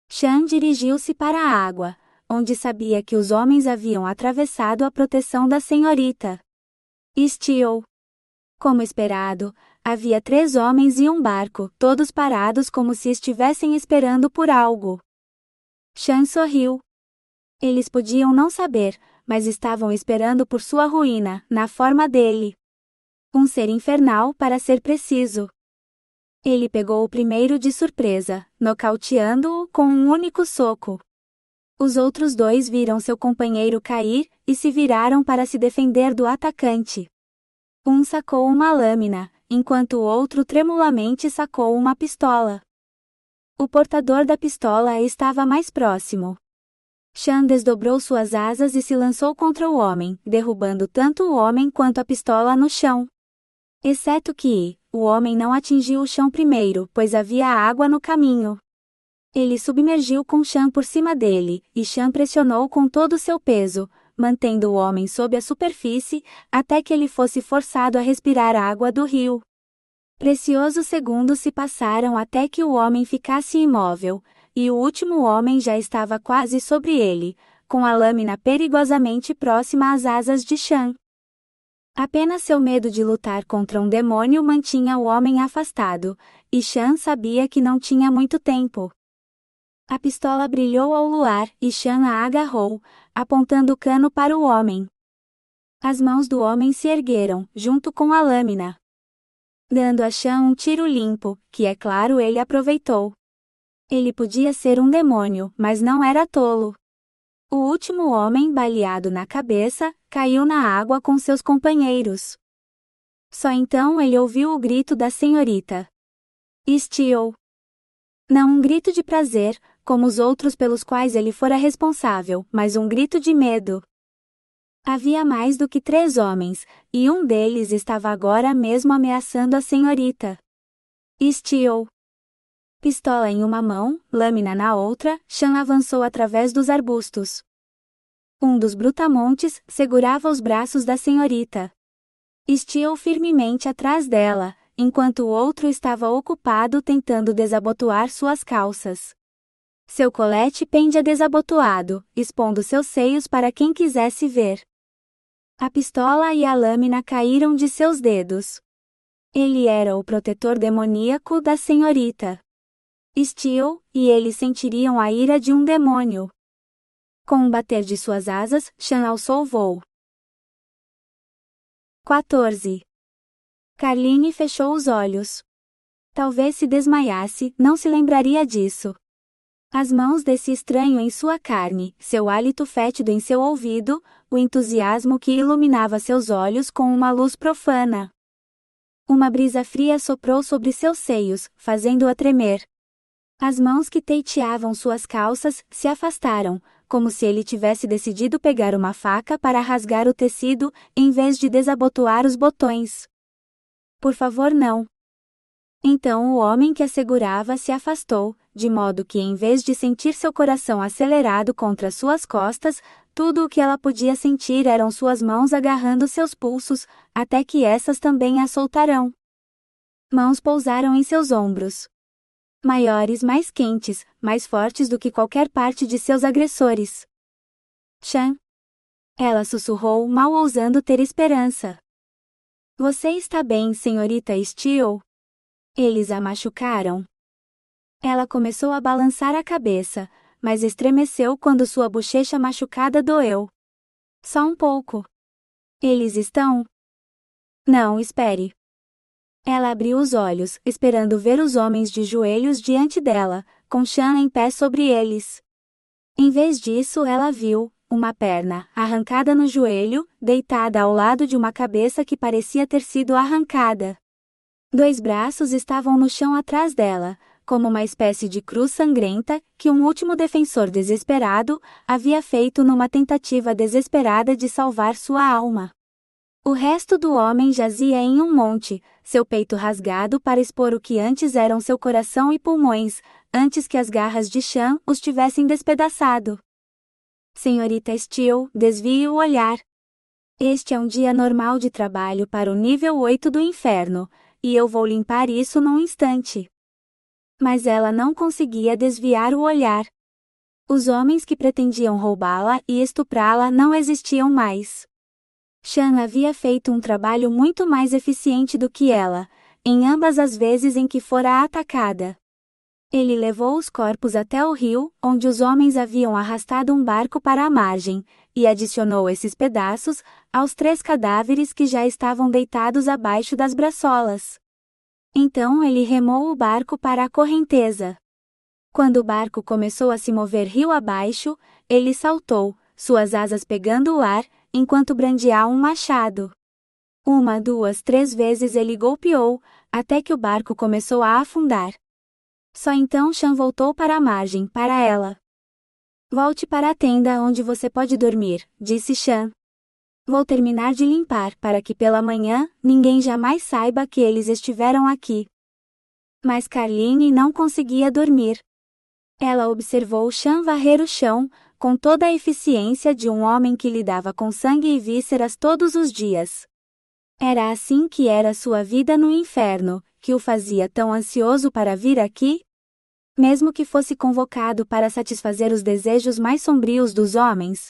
Shan dirigiu-se para a água, onde sabia que os homens haviam atravessado a proteção da senhorita. Espiou. Como esperado, havia 3 homens e um barco, todos parados como se estivessem esperando por algo. Shan sorriu. Eles podiam não saber, mas estavam esperando por sua ruína, na forma dele. Um ser infernal, para ser preciso. Ele pegou o primeiro de surpresa, nocauteando-o com um único soco. Os outros 2 viram seu companheiro cair, e se viraram para se defender do atacante. Um sacou uma lâmina, enquanto o outro tremulamente sacou uma pistola. O portador da pistola estava mais próximo. Shan desdobrou suas asas e se lançou contra o homem, derrubando tanto o homem quanto a pistola no chão. Exceto que, o homem não atingiu o chão primeiro, pois havia água no caminho. Ele submergiu com Shan por cima dele, e Shan pressionou com todo o seu peso, mantendo o homem sob a superfície, até que ele fosse forçado a respirar a água do rio. Preciosos segundos se passaram até que o homem ficasse imóvel, e o último homem já estava quase sobre ele, com a lâmina perigosamente próxima às asas de Shan. Apenas seu medo de lutar contra um demônio mantinha o homem afastado, e Shan sabia que não tinha muito tempo. A pistola brilhou ao luar e Shan a agarrou, apontando o cano para o homem. As mãos do homem se ergueram, junto com a lâmina, dando a Shan um tiro limpo, que é claro ele aproveitou. Ele podia ser um demônio, mas não era tolo. O último homem, baleado na cabeça, caiu na água com seus companheiros. Só então ele ouviu o grito da senhorita. Espiou. Não um grito de prazer, como os outros pelos quais ele fora responsável, mas um grito de medo. Havia mais do que 3 homens, e um deles estava agora mesmo ameaçando a senhorita. Espiou. Pistola em uma mão, lâmina na outra, Shan avançou através dos arbustos. Um dos brutamontes segurava os braços da senhorita. Espiou firmemente atrás dela, enquanto o outro estava ocupado tentando desabotoar suas calças. Seu colete pendia desabotoado, expondo seus seios para quem quisesse ver. A pistola e a lâmina caíram de seus dedos. Ele era o protetor demoníaco da senhorita. Espiou, e eles sentiriam a ira de um demônio. Com um bater de suas asas, Shan alçou voo. 14. Carline fechou os olhos. Talvez se desmaiasse, não se lembraria disso. As mãos desse estranho em sua carne, seu hálito fétido em seu ouvido, o entusiasmo que iluminava seus olhos com uma luz profana. Uma brisa fria soprou sobre seus seios, fazendo-a tremer. As mãos que tateavam suas calças se afastaram, como se ele tivesse decidido pegar uma faca para rasgar o tecido, em vez de desabotoar os botões. Por favor, não. Então o homem que a segurava se afastou, de modo que em vez de sentir seu coração acelerado contra suas costas, tudo o que ela podia sentir eram suas mãos agarrando seus pulsos, até que essas também a soltarão. Mãos pousaram em seus ombros. Maiores, mais quentes, mais fortes do que qualquer parte de seus agressores. Shan. Ela sussurrou, mal ousando ter esperança. Você está bem, senhorita Steele? Eles a machucaram? Ela começou a balançar a cabeça, mas estremeceu quando sua bochecha machucada doeu. Só um pouco. Eles estão? Não, espere. Ela abriu os olhos, esperando ver os homens de joelhos diante dela, com Shan em pé sobre eles. Em vez disso, ela viu, uma perna arrancada no joelho, deitada ao lado de uma cabeça que parecia ter sido arrancada. 2 braços estavam no chão atrás dela, como uma espécie de cruz sangrenta, que um último defensor desesperado havia feito numa tentativa desesperada de salvar sua alma. O resto do homem jazia em um monte, seu peito rasgado para expor o que antes eram seu coração e pulmões, antes que as garras de Chan os tivessem despedaçado. Senhorita Steele, desvie o olhar. Este é um dia normal de trabalho para o nível 8 do inferno, e eu vou limpar isso num instante. Mas ela não conseguia desviar o olhar. Os homens que pretendiam roubá-la e estuprá-la não existiam mais. Chan havia feito um trabalho muito mais eficiente do que ela, em ambas as vezes em que fora atacada. Ele levou os corpos até o rio, onde os homens haviam arrastado um barco para a margem, e adicionou esses pedaços aos 3 cadáveres que já estavam deitados abaixo das braçolas. Então ele remou o barco para a correnteza. Quando o barco começou a se mover rio abaixo, ele saltou, suas asas pegando o ar, enquanto brandia um machado. 1, 2, 3 vezes ele golpeou, até que o barco começou a afundar. Só então Chan voltou para a margem, para ela. Volte para a tenda onde você pode dormir, disse Chan. Vou terminar de limpar para que pela manhã ninguém jamais saiba que eles estiveram aqui. Mas Carline não conseguia dormir. Ela observou Chan varrer o chão, com toda a eficiência de um homem que lidava com sangue e vísceras todos os dias. Era assim que era sua vida no inferno, que o fazia tão ansioso para vir aqui? Mesmo que fosse convocado para satisfazer os desejos mais sombrios dos homens?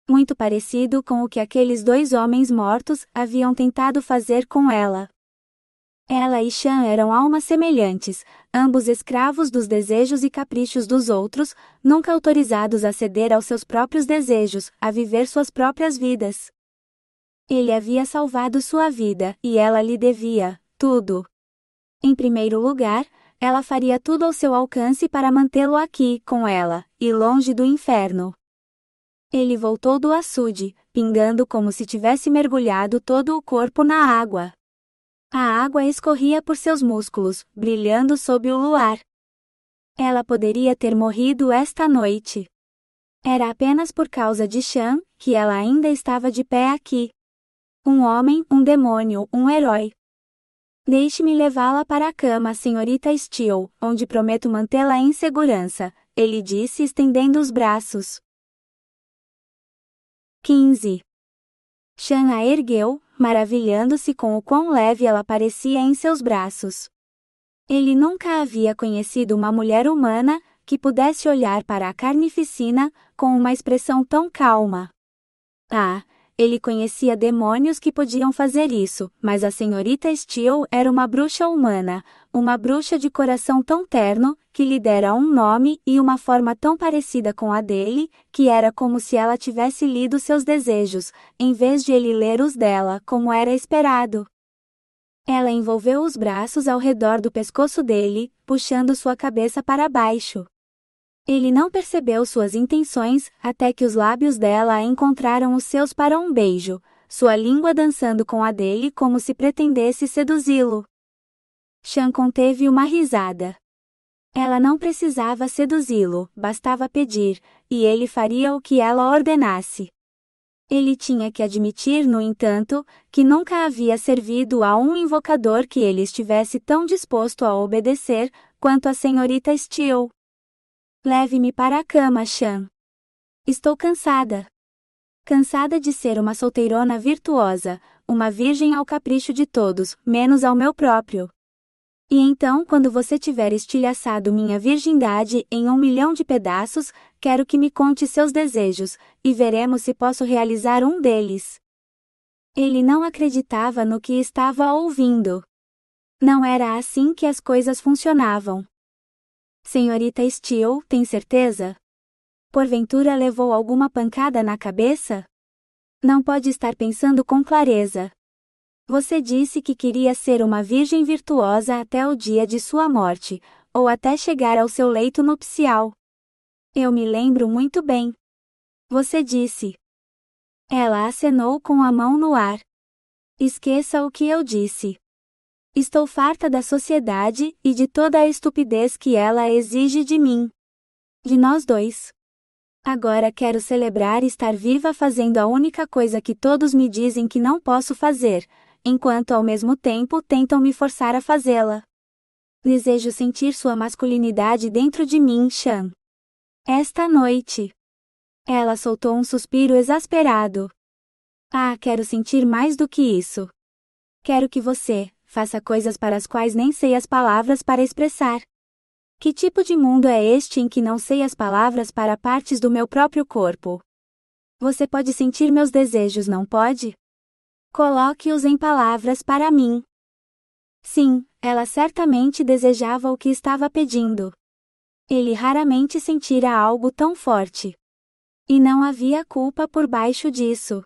Muito parecido com o que aqueles 2 homens mortos haviam tentado fazer com ela. Ela e Chan eram almas semelhantes, ambos escravos dos desejos e caprichos dos outros, nunca autorizados a ceder aos seus próprios desejos, a viver suas próprias vidas. Ele havia salvado sua vida, e ela lhe devia tudo. Em primeiro lugar, ela faria tudo ao seu alcance para mantê-lo aqui, com ela, e longe do inferno. Ele voltou do açude, pingando como se tivesse mergulhado todo o corpo na água. A água escorria por seus músculos, brilhando sob o luar. Ela poderia ter morrido esta noite. Era apenas por causa de Chan que ela ainda estava de pé aqui. Um homem, um demônio, um herói. Deixe-me levá-la para a cama, senhorita Steele, onde prometo mantê-la em segurança, ele disse estendendo os braços. 15. Chan a ergueu, maravilhando-se com o quão leve ela parecia em seus braços. Ele nunca havia conhecido uma mulher humana que pudesse olhar para a carnificina com uma expressão tão calma. Ele conhecia demônios que podiam fazer isso, mas a senhorita Steele era uma bruxa humana, uma bruxa de coração tão terno, que lhe dera um nome e uma forma tão parecida com a dele, que era como se ela tivesse lido seus desejos, em vez de ele ler os dela, como era esperado. Ela envolveu os braços ao redor do pescoço dele, puxando sua cabeça para baixo. Ele não percebeu suas intenções, até que os lábios dela encontraram os seus para um beijo, sua língua dançando com a dele como se pretendesse seduzi-lo. Chan conteve uma risada. Ela não precisava seduzi-lo, bastava pedir, e ele faria o que ela ordenasse. Ele tinha que admitir, no entanto, que nunca havia servido a um invocador que ele estivesse tão disposto a obedecer, quanto a senhorita Steele. Leve-me para a cama, Chan. Estou cansada. Cansada de ser uma solteirona virtuosa, uma virgem ao capricho de todos, menos ao meu próprio. E então, quando você tiver estilhaçado minha virgindade em 1.000.000 de pedaços, quero que me conte seus desejos, e veremos se posso realizar um deles. Ele não acreditava no que estava ouvindo. Não era assim que as coisas funcionavam. Senhorita Steele, tem certeza? Porventura levou alguma pancada na cabeça? Não pode estar pensando com clareza. Você disse que queria ser uma virgem virtuosa até o dia de sua morte, ou até chegar ao seu leito nupcial. Eu me lembro muito bem. Você disse. Ela acenou com a mão no ar. Esqueça o que eu disse. Estou farta da sociedade e de toda a estupidez que ela exige de mim. De nós dois. Agora quero celebrar estar viva fazendo a única coisa que todos me dizem que não posso fazer, enquanto ao mesmo tempo tentam me forçar a fazê-la. Desejo sentir sua masculinidade dentro de mim, Sean. Esta noite. Ela soltou um suspiro exasperado. Ah, quero sentir mais do que isso. Quero que você faça coisas para as quais nem sei as palavras para expressar. Que tipo de mundo é este em que não sei as palavras para partes do meu próprio corpo? Você pode sentir meus desejos, não pode? Coloque-os em palavras para mim. Sim, ela certamente desejava o que estava pedindo. Ele raramente sentira algo tão forte. E não havia culpa por baixo disso.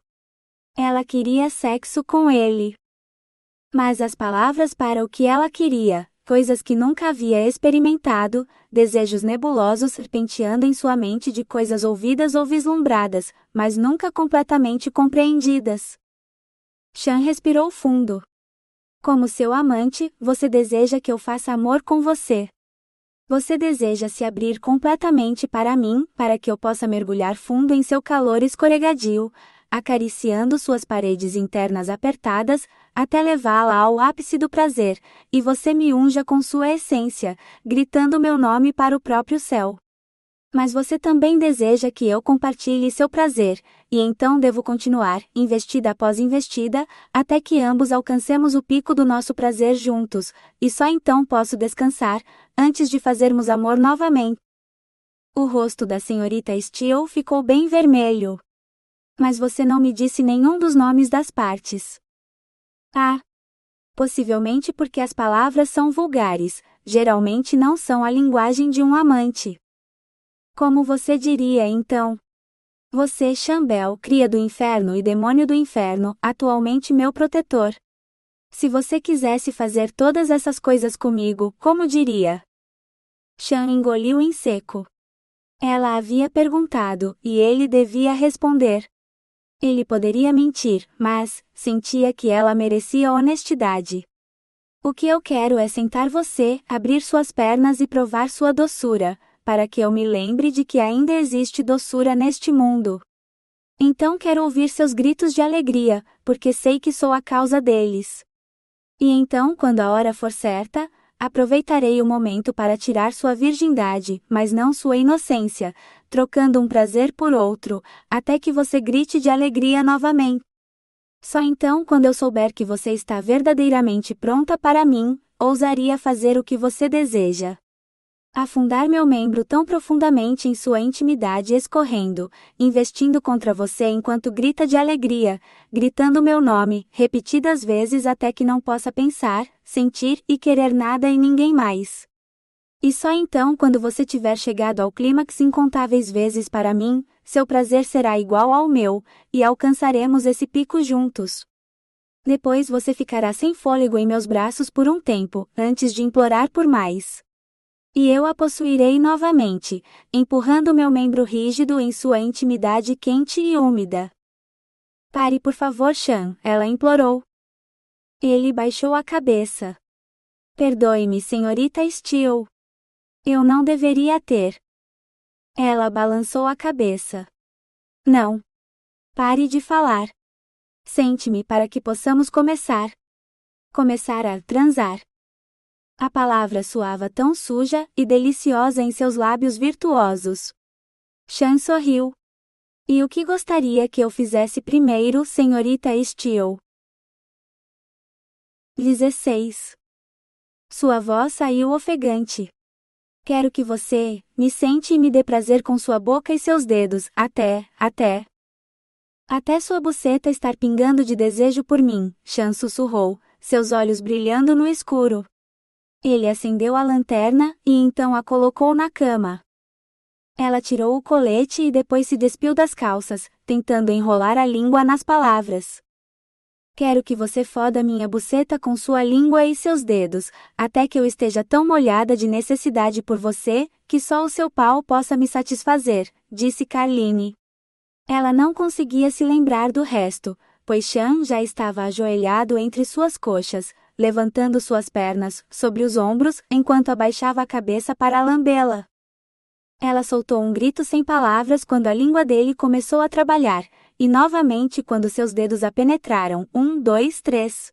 Ela queria sexo com ele. Mas as palavras para o que ela queria, coisas que nunca havia experimentado, desejos nebulosos serpenteando em sua mente de coisas ouvidas ou vislumbradas, mas nunca completamente compreendidas. Sean respirou fundo. Como seu amante, você deseja que eu faça amor com você. Você deseja se abrir completamente para mim, para que eu possa mergulhar fundo em seu calor escorregadio, acariciando suas paredes internas apertadas, até levá-la ao ápice do prazer, e você me unja com sua essência, gritando meu nome para o próprio céu. Mas você também deseja que eu compartilhe seu prazer, e então devo continuar, investida após investida, até que ambos alcancemos o pico do nosso prazer juntos, e só então posso descansar, antes de fazermos amor novamente. O rosto da senhorita Steele ficou bem vermelho. Mas você não me disse nenhum dos nomes das partes. Ah! Possivelmente porque as palavras são vulgares, geralmente não são a linguagem de um amante. Como você diria então? Você, Chambel, cria do inferno e demônio do inferno, atualmente meu protetor. Se você quisesse fazer todas essas coisas comigo, como diria? Sean engoliu em seco. Ela havia perguntado, e ele devia responder. Ele poderia mentir, mas sentia que ela merecia honestidade. O que eu quero é sentar você, abrir suas pernas e provar sua doçura, para que eu me lembre de que ainda existe doçura neste mundo. Então quero ouvir seus gritos de alegria, porque sei que sou a causa deles. E então, quando a hora for certa, aproveitarei o momento para tirar sua virgindade, mas não sua inocência, trocando um prazer por outro, até que você grite de alegria novamente. Só então, quando eu souber que você está verdadeiramente pronta para mim, ousaria fazer o que você deseja. Afundar meu membro tão profundamente em sua intimidade escorrendo, investindo contra você enquanto grita de alegria, gritando meu nome, repetidas vezes até que não possa pensar, sentir e querer nada em ninguém mais. E só então, quando você tiver chegado ao clímax incontáveis vezes para mim, seu prazer será igual ao meu, e alcançaremos esse pico juntos. Depois você ficará sem fôlego em meus braços por um tempo, antes de implorar por mais. E eu a possuirei novamente, empurrando meu membro rígido em sua intimidade quente e úmida. Pare por favor, Sean, ela implorou. Ele baixou a cabeça. Perdoe-me, senhorita Steele. Eu não deveria ter. Ela balançou a cabeça. Não. Pare de falar. Sente-me para que possamos começar. Começar a transar. A palavra soava tão suja e deliciosa em seus lábios virtuosos. Sean sorriu. E o que gostaria que eu fizesse primeiro, senhorita Steele? 16. Sua voz saiu ofegante. Quero que você me sente e me dê prazer com sua boca e seus dedos, até sua buceta estar pingando de desejo por mim, Sean sussurrou, seus olhos brilhando no escuro. Ele acendeu a lanterna e então a colocou na cama. Ela tirou o colete e depois se despiu das calças, tentando enrolar a língua nas palavras. Quero que você foda minha buceta com sua língua e seus dedos, até que eu esteja tão molhada de necessidade por você, que só o seu pau possa me satisfazer, disse Carline. Ela não conseguia se lembrar do resto, pois Chan já estava ajoelhado entre suas coxas, levantando suas pernas sobre os ombros enquanto abaixava a cabeça para lambê-la. Ela soltou um grito sem palavras quando a língua dele começou a trabalhar, e novamente quando seus dedos a penetraram. 1, 2, 3.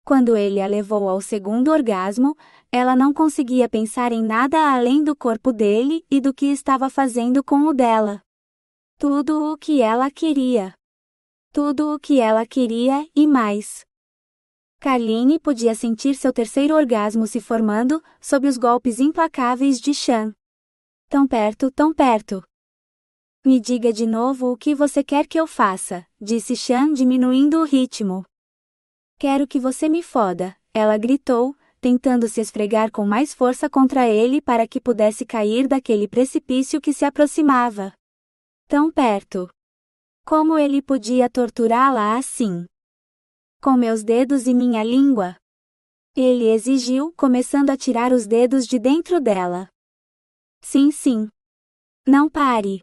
Quando ele a levou ao segundo orgasmo, ela não conseguia pensar em nada além do corpo dele e do que estava fazendo com o dela. Tudo o que ela queria. Tudo o que ela queria e mais. Carline podia sentir seu terceiro orgasmo se formando, sob os golpes implacáveis de Chan. Tão perto, tão perto. Me diga de novo o que você quer que eu faça, disse Chan diminuindo o ritmo. Quero que você me foda, ela gritou, tentando se esfregar com mais força contra ele para que pudesse cair daquele precipício que se aproximava. Tão perto. Como ele podia torturá-la assim? Com meus dedos e minha língua? Ele exigiu, começando a tirar os dedos de dentro dela. Sim, sim. Não pare.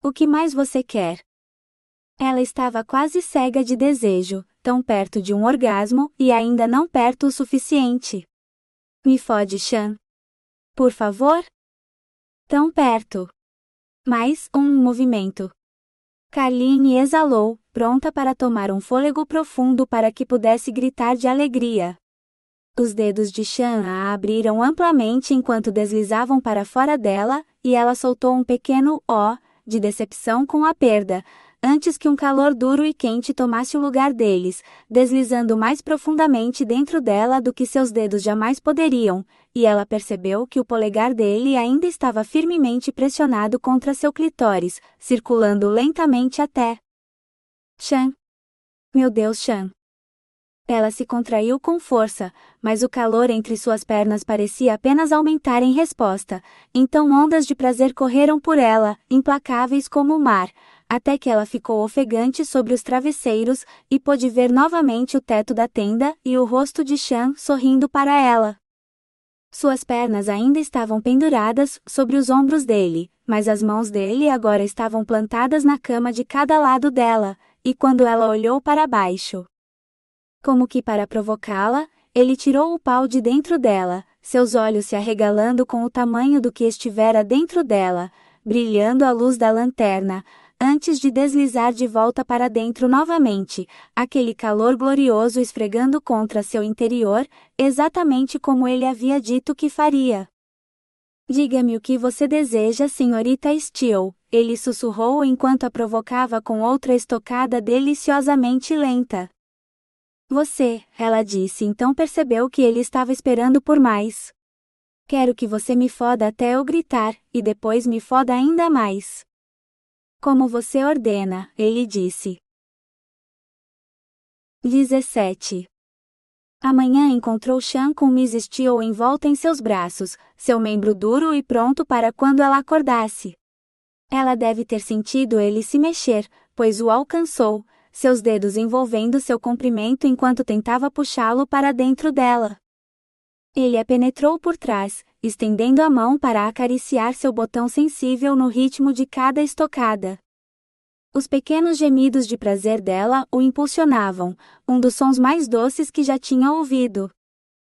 O que mais você quer? Ela estava quase cega de desejo, tão perto de um orgasmo e ainda não perto o suficiente. Me fode, Chan. Por favor? Tão perto. Mais um movimento. Carline exalou, pronta para tomar um fôlego profundo para que pudesse gritar de alegria. Os dedos de Chan a abriram amplamente enquanto deslizavam para fora dela, e ela soltou um pequeno "ó" de decepção com a perda, antes que um calor duro e quente tomasse o lugar deles, deslizando mais profundamente dentro dela do que seus dedos jamais poderiam, e ela percebeu que o polegar dele ainda estava firmemente pressionado contra seu clitóris, circulando lentamente até. Chan. Meu Deus, Chan. Ela se contraiu com força, mas o calor entre suas pernas parecia apenas aumentar em resposta, então ondas de prazer correram por ela, implacáveis como o mar, até que ela ficou ofegante sobre os travesseiros, e pôde ver novamente o teto da tenda e o rosto de Chan sorrindo para ela. Suas pernas ainda estavam penduradas sobre os ombros dele, mas as mãos dele agora estavam plantadas na cama de cada lado dela, e quando ela olhou para baixo, como que para provocá-la, ele tirou o pau de dentro dela, seus olhos se arregalando com o tamanho do que estivera dentro dela, brilhando à luz da lanterna, antes de deslizar de volta para dentro novamente, aquele calor glorioso esfregando contra seu interior, exatamente como ele havia dito que faria. Diga-me o que você deseja, senhorita Steele, ele sussurrou enquanto a provocava com outra estocada deliciosamente lenta. Você, ela disse, então percebeu que ele estava esperando por mais. Quero que você me foda até eu gritar, e depois me foda ainda mais. Como você ordena, ele disse. 17. Amanhã encontrou Chan com Miss Steele envolta em seus braços, seu membro duro e pronto para quando ela acordasse. Ela deve ter sentido ele se mexer, pois o alcançou, seus dedos envolvendo seu comprimento enquanto tentava puxá-lo para dentro dela. Ele a penetrou por trás, estendendo a mão para acariciar seu botão sensível no ritmo de cada estocada. Os pequenos gemidos de prazer dela o impulsionavam, um dos sons mais doces que já tinha ouvido.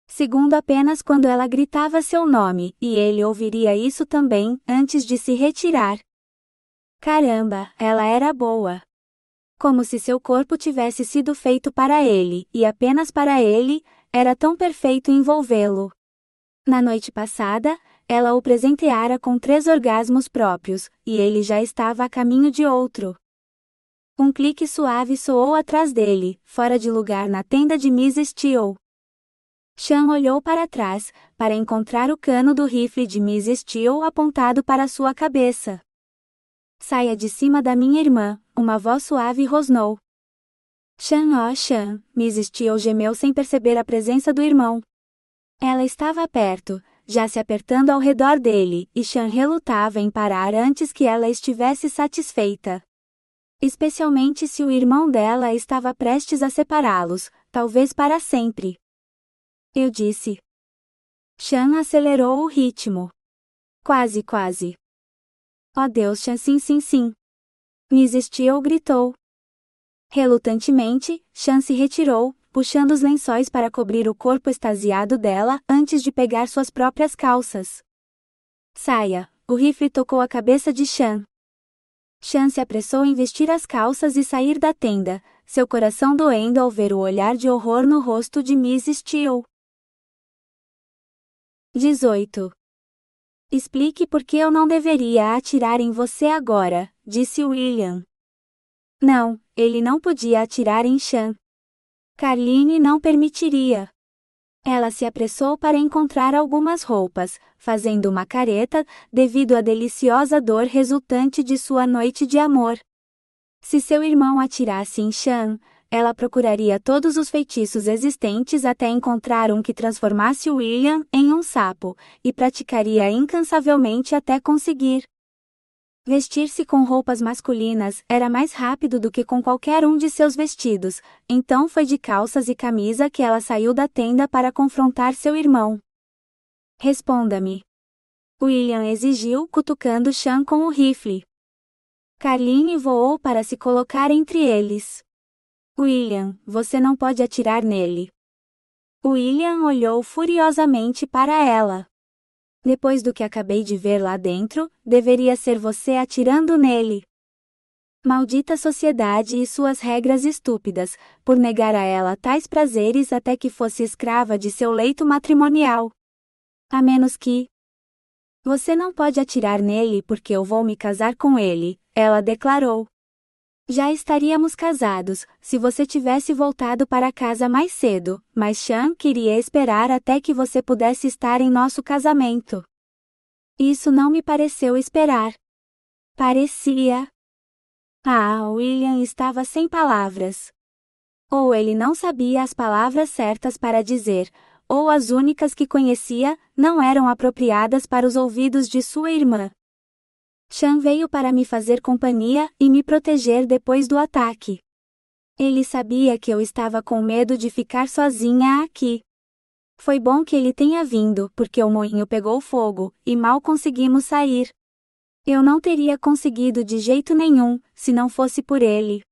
Segundo apenas quando ela gritava seu nome, e ele ouviria isso também, antes de se retirar. Caramba, ela era boa. Como se seu corpo tivesse sido feito para ele, e apenas para ele, era tão perfeito envolvê-lo. Na noite passada, ela o presenteara com 3 orgasmos próprios, e ele já estava a caminho de outro. Um clique suave soou atrás dele, fora de lugar na tenda de Miss Steele. Chan olhou para trás, para encontrar o cano do rifle de Miss Steele apontado para sua cabeça. Saia de cima da minha irmã, uma voz suave rosnou. Chan, oh Chan, Miss Steele gemeu sem perceber a presença do irmão. Ela estava perto, já se apertando ao redor dele, e Chan relutava em parar antes que ela estivesse satisfeita. Especialmente se o irmão dela estava prestes a separá-los, talvez para sempre. Eu disse. Chan acelerou o ritmo. Quase, quase. Oh Deus, Chan, sim, sim, sim. Mrs. Steele gritou. Relutantemente, Shan se retirou, puxando os lençóis para cobrir o corpo extasiado dela antes de pegar suas próprias calças. Saia! O rifle tocou a cabeça de Shan. Shan se apressou em vestir as calças e sair da tenda, seu coração doendo ao ver o olhar de horror no rosto de Mrs. Steele. 18. Explique por que eu não deveria atirar em você agora, disse William. Não, ele não podia atirar em Shan. Carline não permitiria. Ela se apressou para encontrar algumas roupas, fazendo uma careta, devido à deliciosa dor resultante de sua noite de amor. Se seu irmão atirasse em Shan, ela procuraria todos os feitiços existentes até encontrar um que transformasse William em um sapo, e praticaria incansavelmente até conseguir. Vestir-se com roupas masculinas era mais rápido do que com qualquer um de seus vestidos, então foi de calças e camisa que ela saiu da tenda para confrontar seu irmão. Responda-me. William exigiu, cutucando Shan com o rifle. Carline voou para se colocar entre eles. William, você não pode atirar nele. William olhou furiosamente para ela. Depois do que acabei de ver lá dentro, deveria ser você atirando nele. Maldita sociedade e suas regras estúpidas, por negar a ela tais prazeres até que fosse escrava de seu leito matrimonial. A menos que... Você não pode atirar nele porque eu vou me casar com ele, ela declarou. Já estaríamos casados, se você tivesse voltado para casa mais cedo, mas Shan queria esperar até que você pudesse estar em nosso casamento. Isso não me pareceu esperar. Parecia. William estava sem palavras. Ou ele não sabia as palavras certas para dizer, ou as únicas que conhecia, não eram apropriadas para os ouvidos de sua irmã. Shan veio para me fazer companhia e me proteger depois do ataque. Ele sabia que eu estava com medo de ficar sozinha aqui. Foi bom que ele tenha vindo, porque o moinho pegou fogo, e mal conseguimos sair. Eu não teria conseguido de jeito nenhum, se não fosse por ele.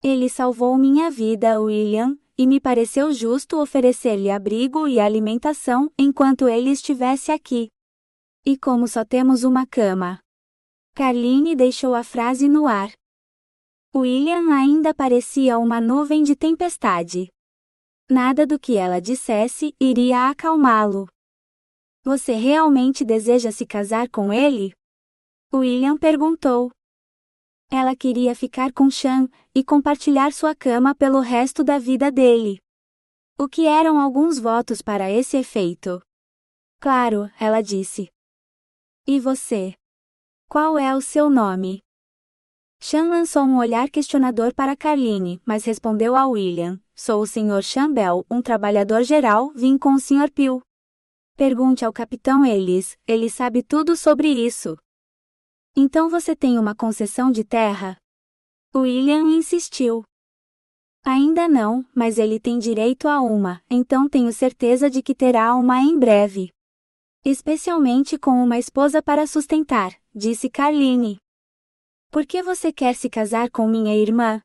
Ele salvou minha vida, William, e me pareceu justo oferecer-lhe abrigo e alimentação enquanto ele estivesse aqui. E como só temos uma cama. Carline deixou a frase no ar. William ainda parecia uma nuvem de tempestade. Nada do que ela dissesse iria acalmá-lo. Você realmente deseja se casar com ele? William perguntou. Ela queria ficar com Shan e compartilhar sua cama pelo resto da vida dele. O que eram alguns votos para esse efeito? Claro, ela disse. E você? Qual é o seu nome? Shan lançou um olhar questionador para Carline, mas respondeu a William. Sou o Sr. Campbell, um trabalhador geral, vim com o Sr. Peel. Pergunte ao Capitão Ellis, ele sabe tudo sobre isso. Então você tem uma concessão de terra? William insistiu. Ainda não, mas ele tem direito a uma, então tenho certeza de que terá uma em breve. Especialmente com uma esposa para sustentar, disse Carline. Por que você quer se casar com minha irmã?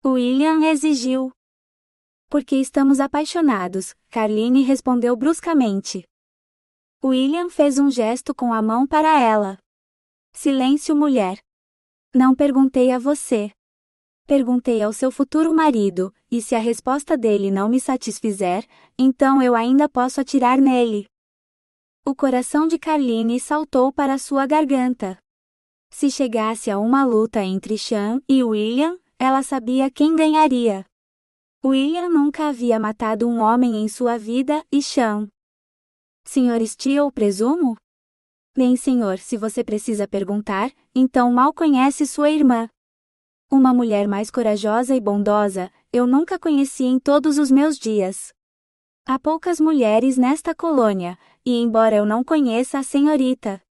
William exigiu. Porque estamos apaixonados, Carline respondeu bruscamente. William fez um gesto com a mão para ela. Silêncio, mulher. Não perguntei a você. Perguntei ao seu futuro marido, e se a resposta dele não me satisfizer, então eu ainda posso atirar nele. O coração de Carline saltou para sua garganta. Se chegasse a uma luta entre Shan e William, ela sabia quem ganharia. William nunca havia matado um homem em sua vida e Shan. Sr. Steele, presumo? Bem, senhor, se você precisa perguntar, então mal conhece sua irmã. Uma mulher mais corajosa e bondosa, eu nunca conheci em todos os meus dias. Há poucas mulheres nesta colônia, e embora eu não conheça a senhorita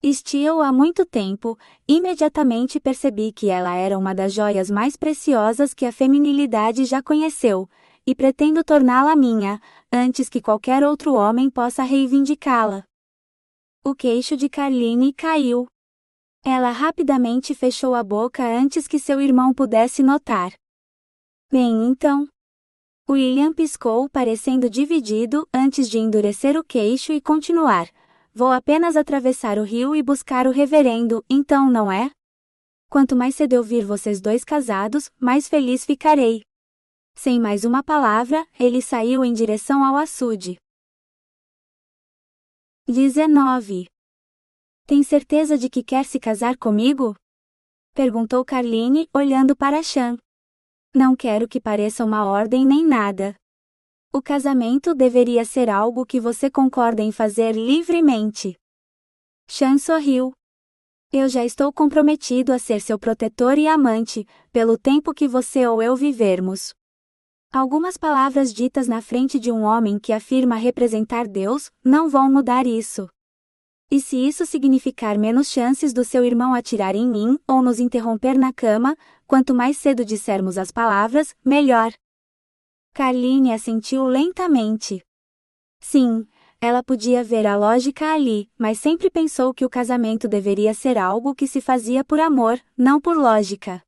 Steele há muito tempo, imediatamente percebi que ela era uma das joias mais preciosas que a feminilidade já conheceu, e pretendo torná-la minha, antes que qualquer outro homem possa reivindicá-la. O queixo de Carline caiu. Ela rapidamente fechou a boca antes que seu irmão pudesse notar. Bem, então. William piscou, parecendo dividido, antes de endurecer o queixo e continuar. Vou apenas atravessar o rio e buscar o reverendo, então não é? Quanto mais cedo eu vir vocês dois casados, mais feliz ficarei. Sem mais uma palavra, ele saiu em direção ao açude. 19. Tem certeza de que quer se casar comigo? Perguntou Carline, olhando para Sean. Não quero que pareça uma ordem nem nada. O casamento deveria ser algo que você concorda em fazer livremente. Sean sorriu. Eu já estou comprometido a ser seu protetor e amante, pelo tempo que você ou eu vivermos. Algumas palavras ditas na frente de um homem que afirma representar Deus, não vão mudar isso. E se isso significar menos chances do seu irmão atirar em mim ou nos interromper na cama, quanto mais cedo dissermos as palavras, melhor. Carline assentiu lentamente. Sim, ela podia ver a lógica ali, mas sempre pensou que o casamento deveria ser algo que se fazia por amor, não por lógica.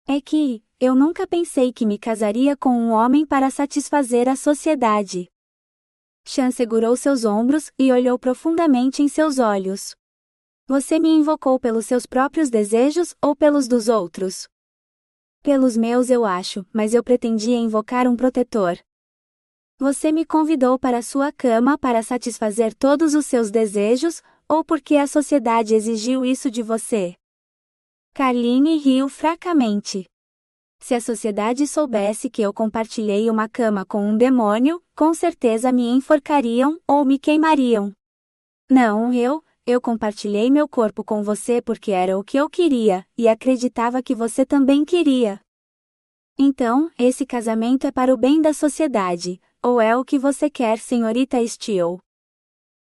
É que, eu nunca pensei que me casaria com um homem para satisfazer a sociedade. Sean segurou seus ombros e olhou profundamente em seus olhos. Você me invocou pelos seus próprios desejos ou pelos dos outros? Pelos meus, eu acho, mas eu pretendia invocar um protetor. Você me convidou para sua cama para satisfazer todos os seus desejos, ou porque a sociedade exigiu isso de você? Carline riu fracamente. Se a sociedade soubesse que eu compartilhei uma cama com um demônio, com certeza me enforcariam ou me queimariam. Não, eu compartilhei meu corpo com você porque era o que eu queria, e acreditava que você também queria. Então, esse casamento é para o bem da sociedade, ou é o que você quer, senhorita Steele?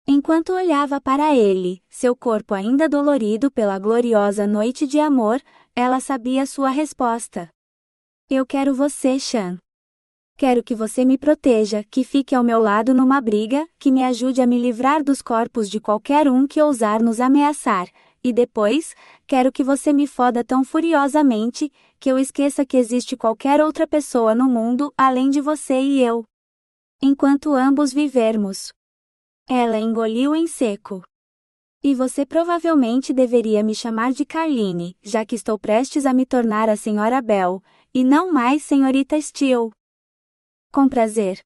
Enquanto olhava para ele, seu corpo ainda dolorido pela gloriosa noite de amor, ela sabia sua resposta. Eu quero você, Sean. Quero que você me proteja, que fique ao meu lado numa briga, que me ajude a me livrar dos corpos de qualquer um que ousar nos ameaçar, e depois, quero que você me foda tão furiosamente, que eu esqueça que existe qualquer outra pessoa no mundo além de você e eu. Enquanto ambos vivermos. Ela engoliu em seco. E você provavelmente deveria me chamar de Carline, já que estou prestes a me tornar a Senhora Bell, e não mais Senhorita Steele. Com prazer.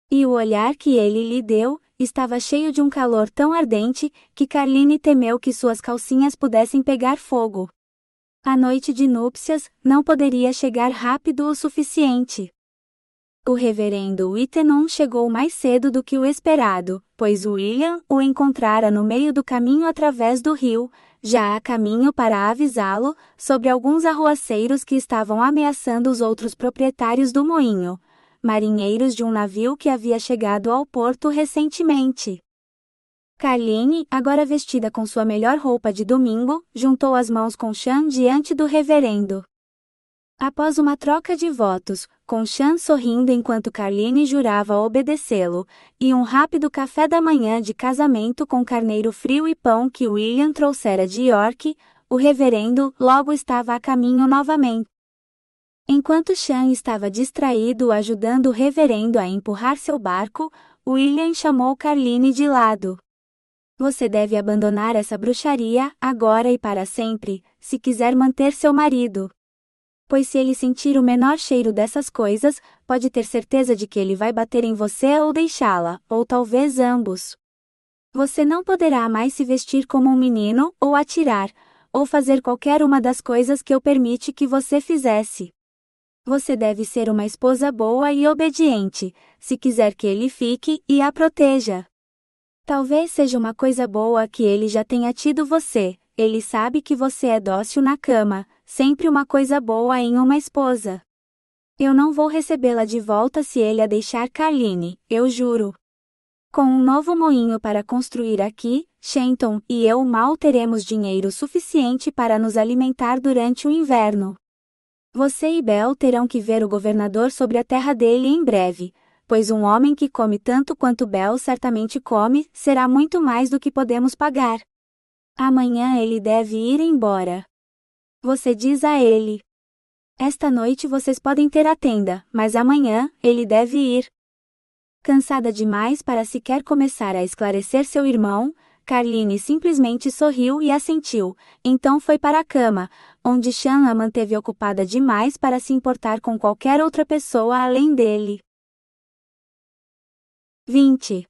E o olhar que ele lhe deu, estava cheio de um calor tão ardente, que Carline temeu que suas calcinhas pudessem pegar fogo. A noite de núpcias não poderia chegar rápido o suficiente. O reverendo Whittenham chegou mais cedo do que o esperado, pois William o encontrara no meio do caminho através do rio, já a caminho para avisá-lo sobre alguns arruaceiros que estavam ameaçando os outros proprietários do moinho, marinheiros de um navio que havia chegado ao porto recentemente. Carline, agora vestida com sua melhor roupa de domingo, juntou as mãos com Sean diante do reverendo. Após uma troca de votos, com Sean sorrindo enquanto Carline jurava obedecê-lo, e um rápido café da manhã de casamento com carneiro frio e pão que William trouxera de York, o reverendo logo estava a caminho novamente. Enquanto Sean estava distraído ajudando o reverendo a empurrar seu barco, William chamou Carline de lado. Você deve abandonar essa bruxaria, agora e para sempre, se quiser manter seu marido. Pois se ele sentir o menor cheiro dessas coisas, pode ter certeza de que ele vai bater em você ou deixá-la, ou talvez ambos. Você não poderá mais se vestir como um menino, ou atirar, ou fazer qualquer uma das coisas que eu permiti que você fizesse. Você deve ser uma esposa boa e obediente, se quiser que ele fique e a proteja. Talvez seja uma coisa boa que ele já tenha tido você, ele sabe que você é dócil na cama, sempre uma coisa boa em uma esposa. Eu não vou recebê-la de volta se ele a deixar, Carline, eu juro. Com um novo moinho para construir aqui, Shenton e eu mal teremos dinheiro suficiente para nos alimentar durante o inverno. Você e Bell terão que ver o governador sobre a terra dele em breve, pois um homem que come tanto quanto Bell certamente come, será muito mais do que podemos pagar. Amanhã ele deve ir embora. Você diz a ele: esta noite vocês podem ter a tenda, mas amanhã, ele deve ir. Cansada demais para sequer começar a esclarecer seu irmão, Carline simplesmente sorriu e assentiu, então foi para a cama, onde Sean a manteve ocupada demais para se importar com qualquer outra pessoa além dele. 20.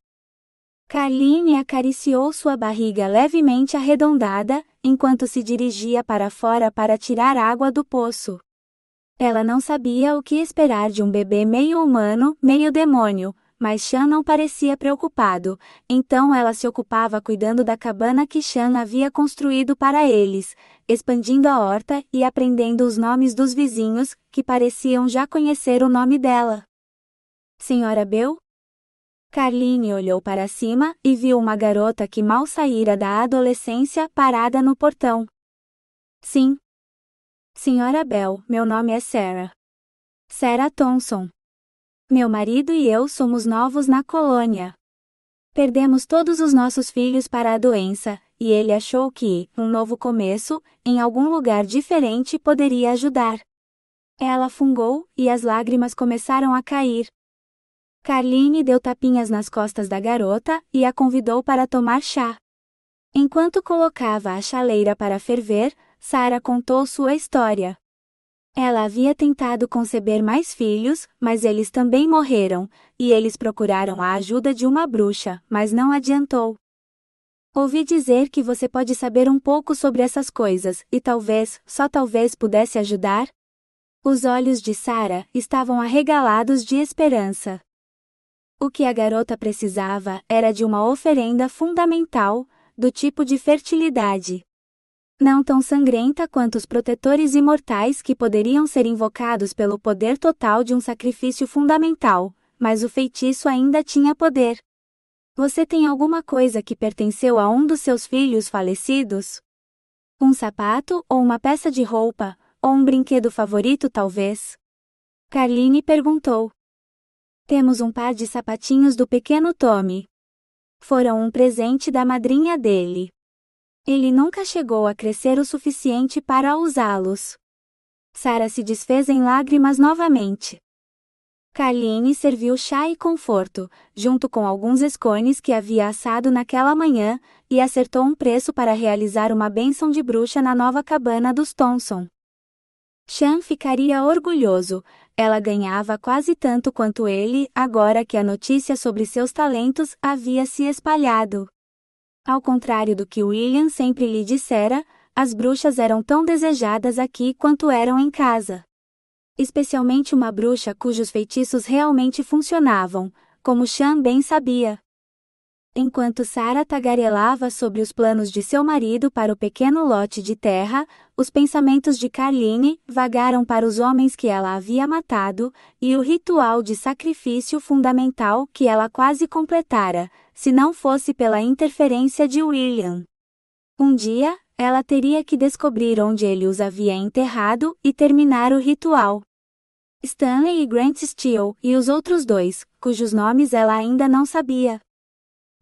Carline acariciou sua barriga levemente arredondada, enquanto se dirigia para fora para tirar água do poço. Ela não sabia o que esperar de um bebê meio humano, meio demônio, mas Sean não parecia preocupado, então ela se ocupava cuidando da cabana que Sean havia construído para eles, expandindo a horta e aprendendo os nomes dos vizinhos, que pareciam já conhecer o nome dela. Senhora Bell? Carline olhou para cima e viu uma garota que mal saíra da adolescência parada no portão. Sim. Senhora Bell, meu nome é Sarah. Sarah Thompson. Meu marido e eu somos novos na colônia. Perdemos todos os nossos filhos para a doença, e ele achou que um novo começo, em algum lugar diferente, poderia ajudar. Ela fungou, e as lágrimas começaram a cair. Carline deu tapinhas nas costas da garota e a convidou para tomar chá. Enquanto colocava a chaleira para ferver, Sarah contou sua história. Ela havia tentado conceber mais filhos, mas eles também morreram, e eles procuraram a ajuda de uma bruxa, mas não adiantou. Ouvi dizer que você pode saber um pouco sobre essas coisas, e talvez, só talvez pudesse ajudar? Os olhos de Sarah estavam arregalados de esperança. O que a garota precisava era de uma oferenda fundamental, do tipo de fertilidade. Não tão sangrenta quanto os protetores imortais que poderiam ser invocados pelo poder total de um sacrifício fundamental, mas o feitiço ainda tinha poder. Você tem alguma coisa que pertenceu a um dos seus filhos falecidos? Um sapato ou uma peça de roupa, ou um brinquedo favorito talvez? Carline perguntou. Temos um par de sapatinhos do pequeno Tommy. Foram um presente da madrinha dele. Ele nunca chegou a crescer o suficiente para usá-los. Sarah se desfez em lágrimas novamente. Carline serviu chá e conforto, junto com alguns scones que havia assado naquela manhã, e acertou um preço para realizar uma bênção de bruxa na nova cabana dos Thompson. Sean ficaria orgulhoso, ela ganhava quase tanto quanto ele, agora que a notícia sobre seus talentos havia se espalhado. Ao contrário do que William sempre lhe dissera, as bruxas eram tão desejadas aqui quanto eram em casa. Especialmente uma bruxa cujos feitiços realmente funcionavam, como Sean bem sabia. Enquanto Sarah tagarelava sobre os planos de seu marido para o pequeno lote de terra, os pensamentos de Carline vagaram para os homens que ela havia matado, e o ritual de sacrifício fundamental que ela quase completara, se não fosse pela interferência de William. Um dia, ela teria que descobrir onde ele os havia enterrado e terminar o ritual. Stanley e Grant Steele e os outros dois, cujos nomes ela ainda não sabia.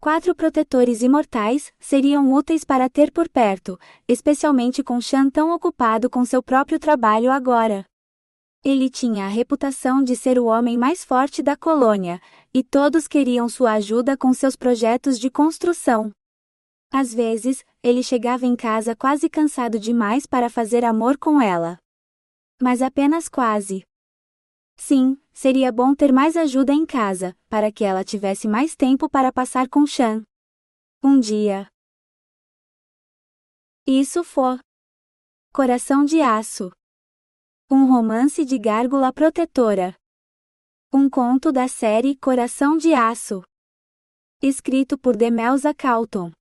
4 protetores imortais seriam úteis para ter por perto, especialmente com Sean tão ocupado com seu próprio trabalho agora. Ele tinha a reputação de ser o homem mais forte da colônia, e todos queriam sua ajuda com seus projetos de construção. Às vezes, ele chegava em casa quase cansado demais para fazer amor com ela. Mas apenas quase. Sim, seria bom ter mais ajuda em casa, para que ela tivesse mais tempo para passar com Sean. Um dia. Isso foi Coração de Aço. Um romance de gárgula protetora. Um conto da série Coração de Aço. Escrito por Demelza Calton.